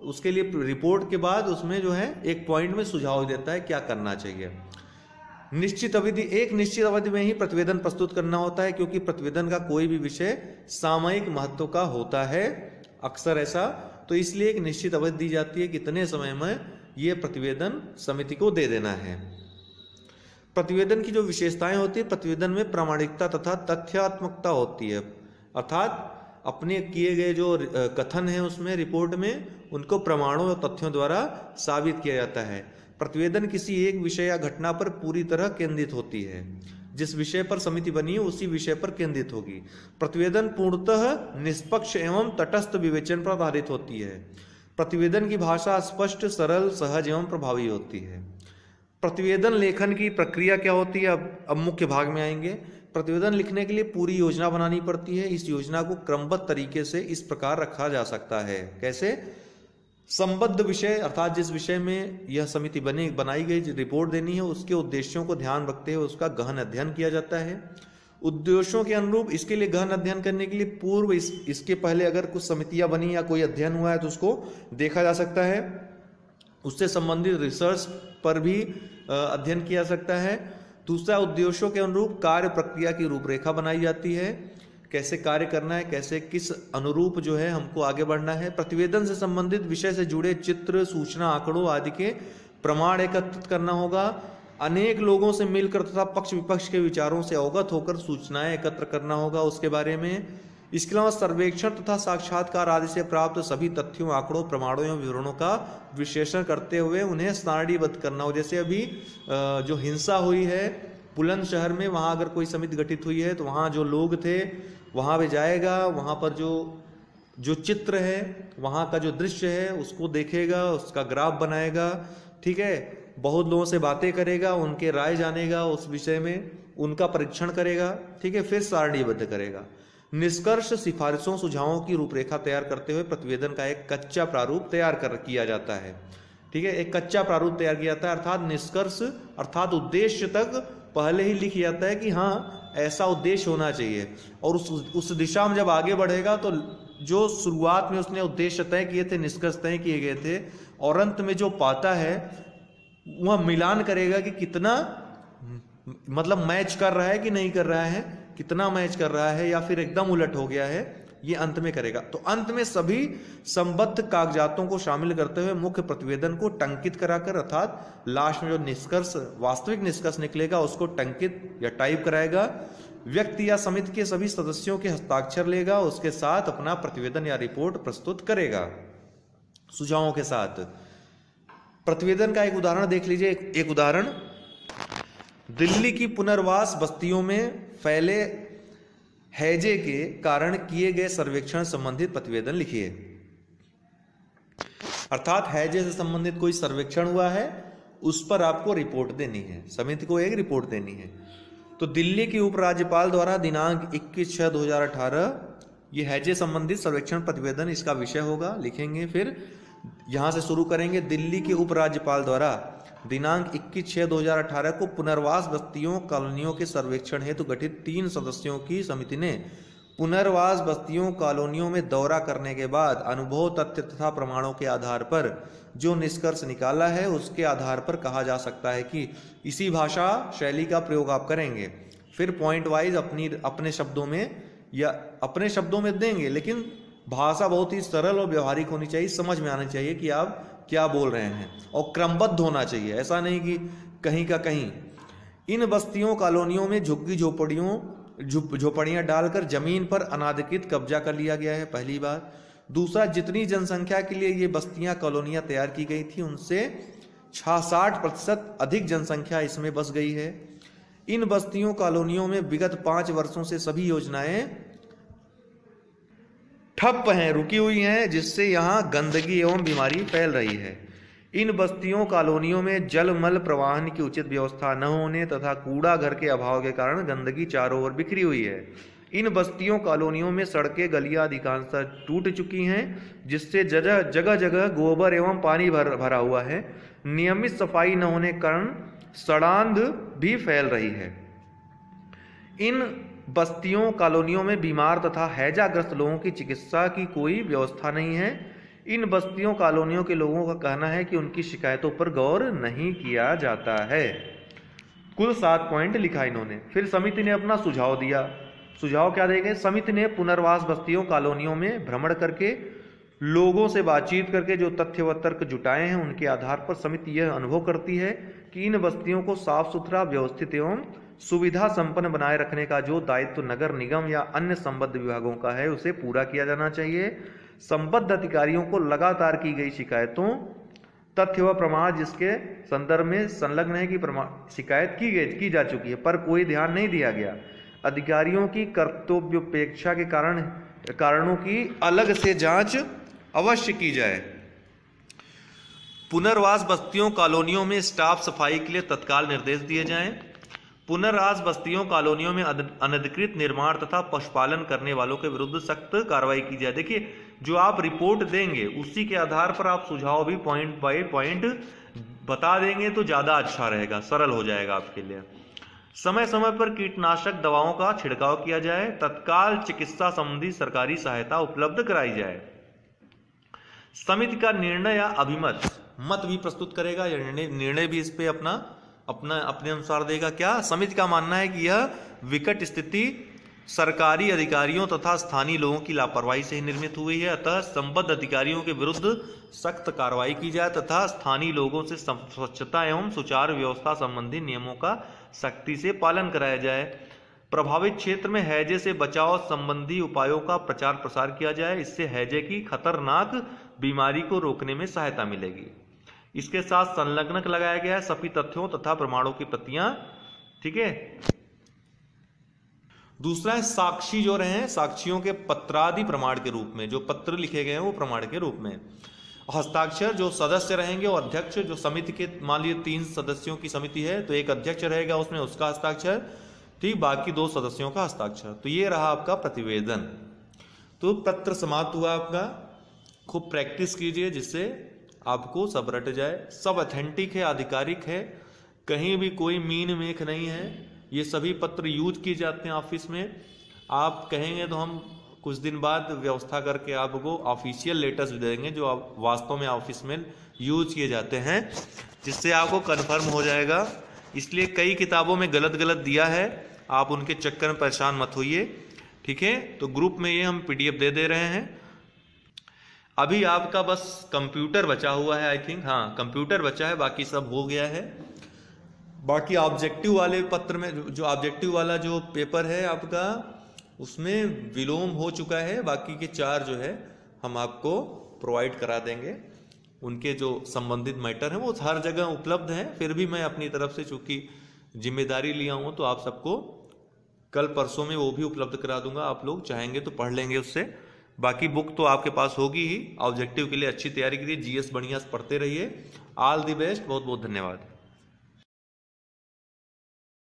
उसके लिए रिपोर्ट के बाद उसमें जो है एक पॉइंट में सुझाव देता है क्या करना चाहिए। निश्चित अवधि, एक निश्चित अवधि में ही प्रतिवेदन प्रस्तुत करना होता है, क्योंकि प्रतिवेदन का कोई भी विषय सामयिक महत्व का होता है अक्सर ऐसा, तो इसलिए एक निश्चित अवधि दी जाती है, कितने समय में ये प्रतिवेदन समिति को दे देना है। प्रतिवेदन की जो विशेषताएं होती है, प्रतिवेदन में प्रामाणिकता तथा तथ्यात्मकता होती है, अर्थात अपने किए गए जो कथन है उसमें रिपोर्ट में उनको प्रमाणों और तथ्यों द्वारा साबित किया जाता है। प्रतिवेदन किसी एक विषय या घटना पर पूरी तरह केंद्रित होती है। जिस विषय पर समिति बनी है उसी विषय पर केंद्रित होगी। प्रतिवेदन पूर्णतः निष्पक्ष एवं तटस्थ विवेचन पर आधारित होती है। प्रतिवेदन की भाषा स्पष्ट, सरल, सहज एवं प्रभावी होती है। प्रतिवेदन लेखन की प्रक्रिया क्या होती है, अब मुख्य भाग में आएंगे। प्रतिवेदन लिखने के लिए पूरी योजना बनानी पड़ती है। इस योजना को क्रमबद्ध तरीके से इस प्रकार रखा जा सकता है। कैसे? संबद्ध विषय, अर्थात जिस विषय में यह समिति बनाई गई रिपोर्ट देनी है उसके उद्देश्यों को ध्यान रखते हुए उसका गहन अध्ययन किया जाता है। उद्देश्यों के अनुरूप इसके लिए गहन अध्ययन करने के लिए पूर्व इसके पहले अगर कुछ समितियां बनी या कोई अध्ययन हुआ है तो उसको देखा जा सकता है। उससे संबंधित रिसर्च पर भी अध्ययन किया जा सकता है। दूसरा, उद्देश्यों के अनुरूप कार्य प्रक्रिया की रूपरेखा बनाई जाती है, कैसे कार्य करना है, कैसे किस अनुरूप जो है हमको आगे बढ़ना है। प्रतिवेदन से संबंधित विषय से जुड़े चित्र, सूचना, आंकड़ों आदि के प्रमाण एकत्रित करना होगा। अनेक लोगों से मिलकर तथा पक्ष विपक्ष के विचारों से अवगत होकर सूचनाएं एकत्र करना होगा उसके बारे में। इसके अलावा सर्वेक्षण तथा साक्षात्कार आदि से प्राप्त सभी तथ्यों, आंकड़ों, प्रमाणों एवं विवरणों का विश्लेषण करते हुए उन्हें सारणीबद्ध करना हो। जैसे अभी जो हिंसा हुई है बुलंदशहर में, वहाँ अगर कोई समिति गठित हुई है तो वहाँ जो लोग थे वहाँ पे जाएगा, वहाँ पर जो चित्र है, वहाँ का जो दृश्य है उसको देखेगा, उसका ग्राफ बनाएगा, ठीक है, बहुत लोगों से बातें करेगा, उनके राय जानेगा उस विषय में, उनका परीक्षण करेगा, ठीक है, फिर सारणीबद्ध करेगा। निष्कर्ष, सिफारिशों, सुझावों की रूपरेखा तैयार करते हुए प्रतिवेदन का एक कच्चा प्रारूप तैयार किया जाता है। ठीक है, एक कच्चा प्रारूप तैयार किया जाता है, अर्थात निष्कर्ष अर्थात उद्देश्य तक पहले ही लिख जाता है कि हाँ ऐसा उद्देश्य होना चाहिए, और उस दिशा में जब आगे बढ़ेगा तो जो शुरुआत में उसने उद्देश्य तय किए थे, निष्कर्ष तय किए गए थे, और अंत में जो पाता है वह मिलान करेगा कि कितना मतलब मैच कर रहा है कि नहीं कर रहा है, कितना मैच कर रहा है या फिर एकदम उलट हो गया है, ये अंत में करेगा। तो अंत में सभी संबद्ध कागजातों को शामिल करते हुए मुख्य प्रतिवेदन को टंकित कराकर, अर्थात लास्ट में जो निष्कर्ष, वास्तविक निष्कर्ष निकलेगा उसको टंकित या टाइप कराएगा, व्यक्ति या समिति के सभी सदस्यों के हस्ताक्षर लेगा, उसके साथ अपना प्रतिवेदन या रिपोर्ट प्रस्तुत करेगा सुझावों के साथ। प्रतिवेदन का एक उदाहरण देख लीजिए। एक उदाहरण, दिल्ली की पुनर्वास बस्तियों में फैले हैजे के कारण किए गए सर्वेक्षण संबंधित प्रतिवेदन लिखिए। अर्थात हैजे से संबंधित कोई सर्वेक्षण हुआ है, उस पर आपको रिपोर्ट देनी है, समिति को एक रिपोर्ट देनी है। तो दिल्ली के उपराज्यपाल द्वारा दिनांक 21/6/2018 ये हैजे संबंधित सर्वेक्षण प्रतिवेदन इसका विषय होगा, लिखेंगे। फिर यहां से शुरू करेंगे। दिल्ली के उपराज्यपाल द्वारा दिनांक 21/6/2018 को पुनर्वास बस्तियों कॉलोनियों के सर्वेक्षण हेतु गठित 3 सदस्यों की समिति ने पुनर्वास बस्तियों कॉलोनियों में दौरा करने के बाद अनुभव, तथ्य तथा प्रमाणों के आधार पर जो निष्कर्ष निकाला है उसके आधार पर कहा जा सकता है कि इसी भाषा शैली का प्रयोग आप करेंगे। फिर पॉइंट वाइज अपने शब्दों में या अपने शब्दों में देंगे, लेकिन भाषा बहुत ही सरल और व्यवहारिक होनी चाहिए, समझ में आनी चाहिए कि आप क्या बोल रहे हैं, और क्रमबद्ध होना चाहिए, ऐसा नहीं कि कहीं का कहीं। इन बस्तियों कॉलोनियों में झुग्गी झोपड़ियां डालकर जमीन पर अनाधिकृत कब्जा कर लिया गया है, पहली बात। दूसरा, जितनी जनसंख्या के लिए ये बस्तियां कॉलोनियां तैयार की गई थी उनसे 66% अधिक जनसंख्या इसमें बस गई है। इन बस्तियों कॉलोनियों में विगत 5 वर्षों से सभी योजनाएं ठप हैं, रुकी हुई हैं, जिससे यहाँ गंदगी एवं बीमारी फैल रही है। इन बस्तियों कॉलोनियों में जल मल प्रवाहन की उचित व्यवस्था न होने तथा कूड़ा घर के अभाव के कारण गंदगी चारों ओर बिखरी हुई है। इन बस्तियों कॉलोनियों में सड़कें गलियां अधिकांशतः टूट चुकी हैं, जिससे जगह जगह गोबर एवं पानी भरा हुआ है। नियमित सफाई न होने के कारण सड़ांध भी फैल रही है। इन बस्तियों कॉलोनियों में बीमार तथा हैजाग्रस्त लोगों की चिकित्सा की कोई व्यवस्था नहीं है। इन बस्तियों कॉलोनियों के लोगों का कहना है कि उनकी शिकायतों पर गौर नहीं किया जाता है। कुल 7 पॉइंट लिखा इन्होंने। फिर समिति ने अपना सुझाव दिया। सुझाव क्या देंगे? समिति ने पुनर्वास बस्तियों कॉलोनियों में भ्रमण करके लोगों से बातचीत करके जो तथ्य व तर्क जुटाए हैं उनके आधार पर समिति यह अनुभव करती है कि इन बस्तियों को साफ सुथरा, व्यवस्थित एवं सुविधा संपन्न बनाए रखने का जो दायित्व नगर निगम या अन्य संबद्ध विभागों का है उसे पूरा किया जाना चाहिए। संबद्ध अधिकारियों को लगातार की गई शिकायतों, तथ्य व प्रमाण जिसके संदर्भ में संलग्न है कि शिकायत की जा चुकी है पर कोई ध्यान नहीं दिया गया। अधिकारियों की कर्तव्योपेक्षा के कारणों की अलग से जांच अवश्य की जाए। पुनर्वास बस्तियों कॉलोनियों में स्टाफ सफाई के लिए तत्काल निर्देश दिए जाएं। पुनर्वास बस्तियों कॉलोनियों में अनधिकृत निर्माण तथा पशुपालन करने वालों के विरुद्ध सख्त कार्रवाई की जाए। देखिए, जो आप रिपोर्ट देंगे उसी के आधार पर आप सुझाव भी पॉइंट बाय पॉइंट बता देंगे तो ज्यादा अच्छा रहेगा, सरल हो जाएगा आपके लिए। समय समय पर कीटनाशक दवाओं का छिड़काव किया जाए। तत्काल चिकित्सा संबंधी सरकारी सहायता उपलब्ध कराई जाए। समिति का निर्णय या अभिमत मत भी प्रस्तुत करेगा या निर्णय भी इस पे अपने अनुसार देगा। क्या समिति का मानना है कि यह विकट स्थिति सरकारी अधिकारियों तथा स्थानीय लोगों की लापरवाही से ही निर्मित हुई है, अतः संबद्ध अधिकारियों के विरुद्ध सख्त कार्रवाई की जाए तथा स्थानीय लोगों से स्वच्छता एवं सुचारू व्यवस्था संबंधी नियमों का सख्ती से पालन कराया जाए। प्रभावित क्षेत्र में हैजे से बचाव संबंधी उपायों का प्रचार प्रसार किया जाए, इससे हैजे की खतरनाक बीमारी को रोकने में सहायता मिलेगी। इसके साथ संलग्नक लगाया गया है सभी तथ्यों तथा प्रमाणों की प्रतियां, ठीक है। दूसरा है साक्षी जो रहे, साक्षियों के पत्रादि प्रमाण के रूप में, जो पत्र लिखे गए हैं वो प्रमाण के रूप में। हस्ताक्षर जो सदस्य रहेंगे और अध्यक्ष, जो समिति के मान लीजिए 3 सदस्यों की समिति है तो एक अध्यक्ष रहेगा उसमें, उसका हस्ताक्षर, ठीक, बाकी 2 सदस्यों का हस्ताक्षर। तो ये रहा आपका प्रतिवेदन। तो पत्र समाप्त हुआ आपका। खूब प्रैक्टिस कीजिए जिससे आपको सब रट जाए। सब ऑथेंटिक है, आधिकारिक है, कहीं भी कोई मीन मेख नहीं है। ये सभी पत्र यूज किए जाते हैं ऑफिस में। आप कहेंगे तो हम कुछ दिन बाद व्यवस्था करके आपको ऑफिशियल लेटर्स देंगे जो आप वास्तव में ऑफिस में यूज किए जाते हैं, जिससे आपको कन्फर्म हो जाएगा। इसलिए कई किताबों में गलत गलत दिया है, आप उनके चक्कर में परेशान मत होइए, ठीक है। तो ग्रुप में ये हम PDF दे दे रहे हैं। अभी आपका बस कंप्यूटर बचा हुआ है, आई थिंक, हाँ कंप्यूटर बचा है, बाकी सब हो गया है। बाकी ऑब्जेक्टिव वाले पत्र में जो ऑब्जेक्टिव वाला जो पेपर है आपका, उसमें विलोम हो चुका है। बाकी के 4 जो है हम आपको प्रोवाइड करा देंगे। उनके जो संबंधित मैटर हैं वो हर जगह उपलब्ध हैं। फिर भी मैं अपनी तरफ से चूंकि जिम्मेदारी लिया हूँ तो आप सबको कल परसों में वो भी उपलब्ध करा दूंगा। आप लोग चाहेंगे तो पढ़ लेंगे उससे। बाकी बुक तो आपके पास होगी ही। ऑब्जेक्टिव के लिए अच्छी तैयारी कीजिए, GS बढ़िया से पढ़ते रहिए। ऑल द बेस्ट, बहुत बहुत धन्यवाद।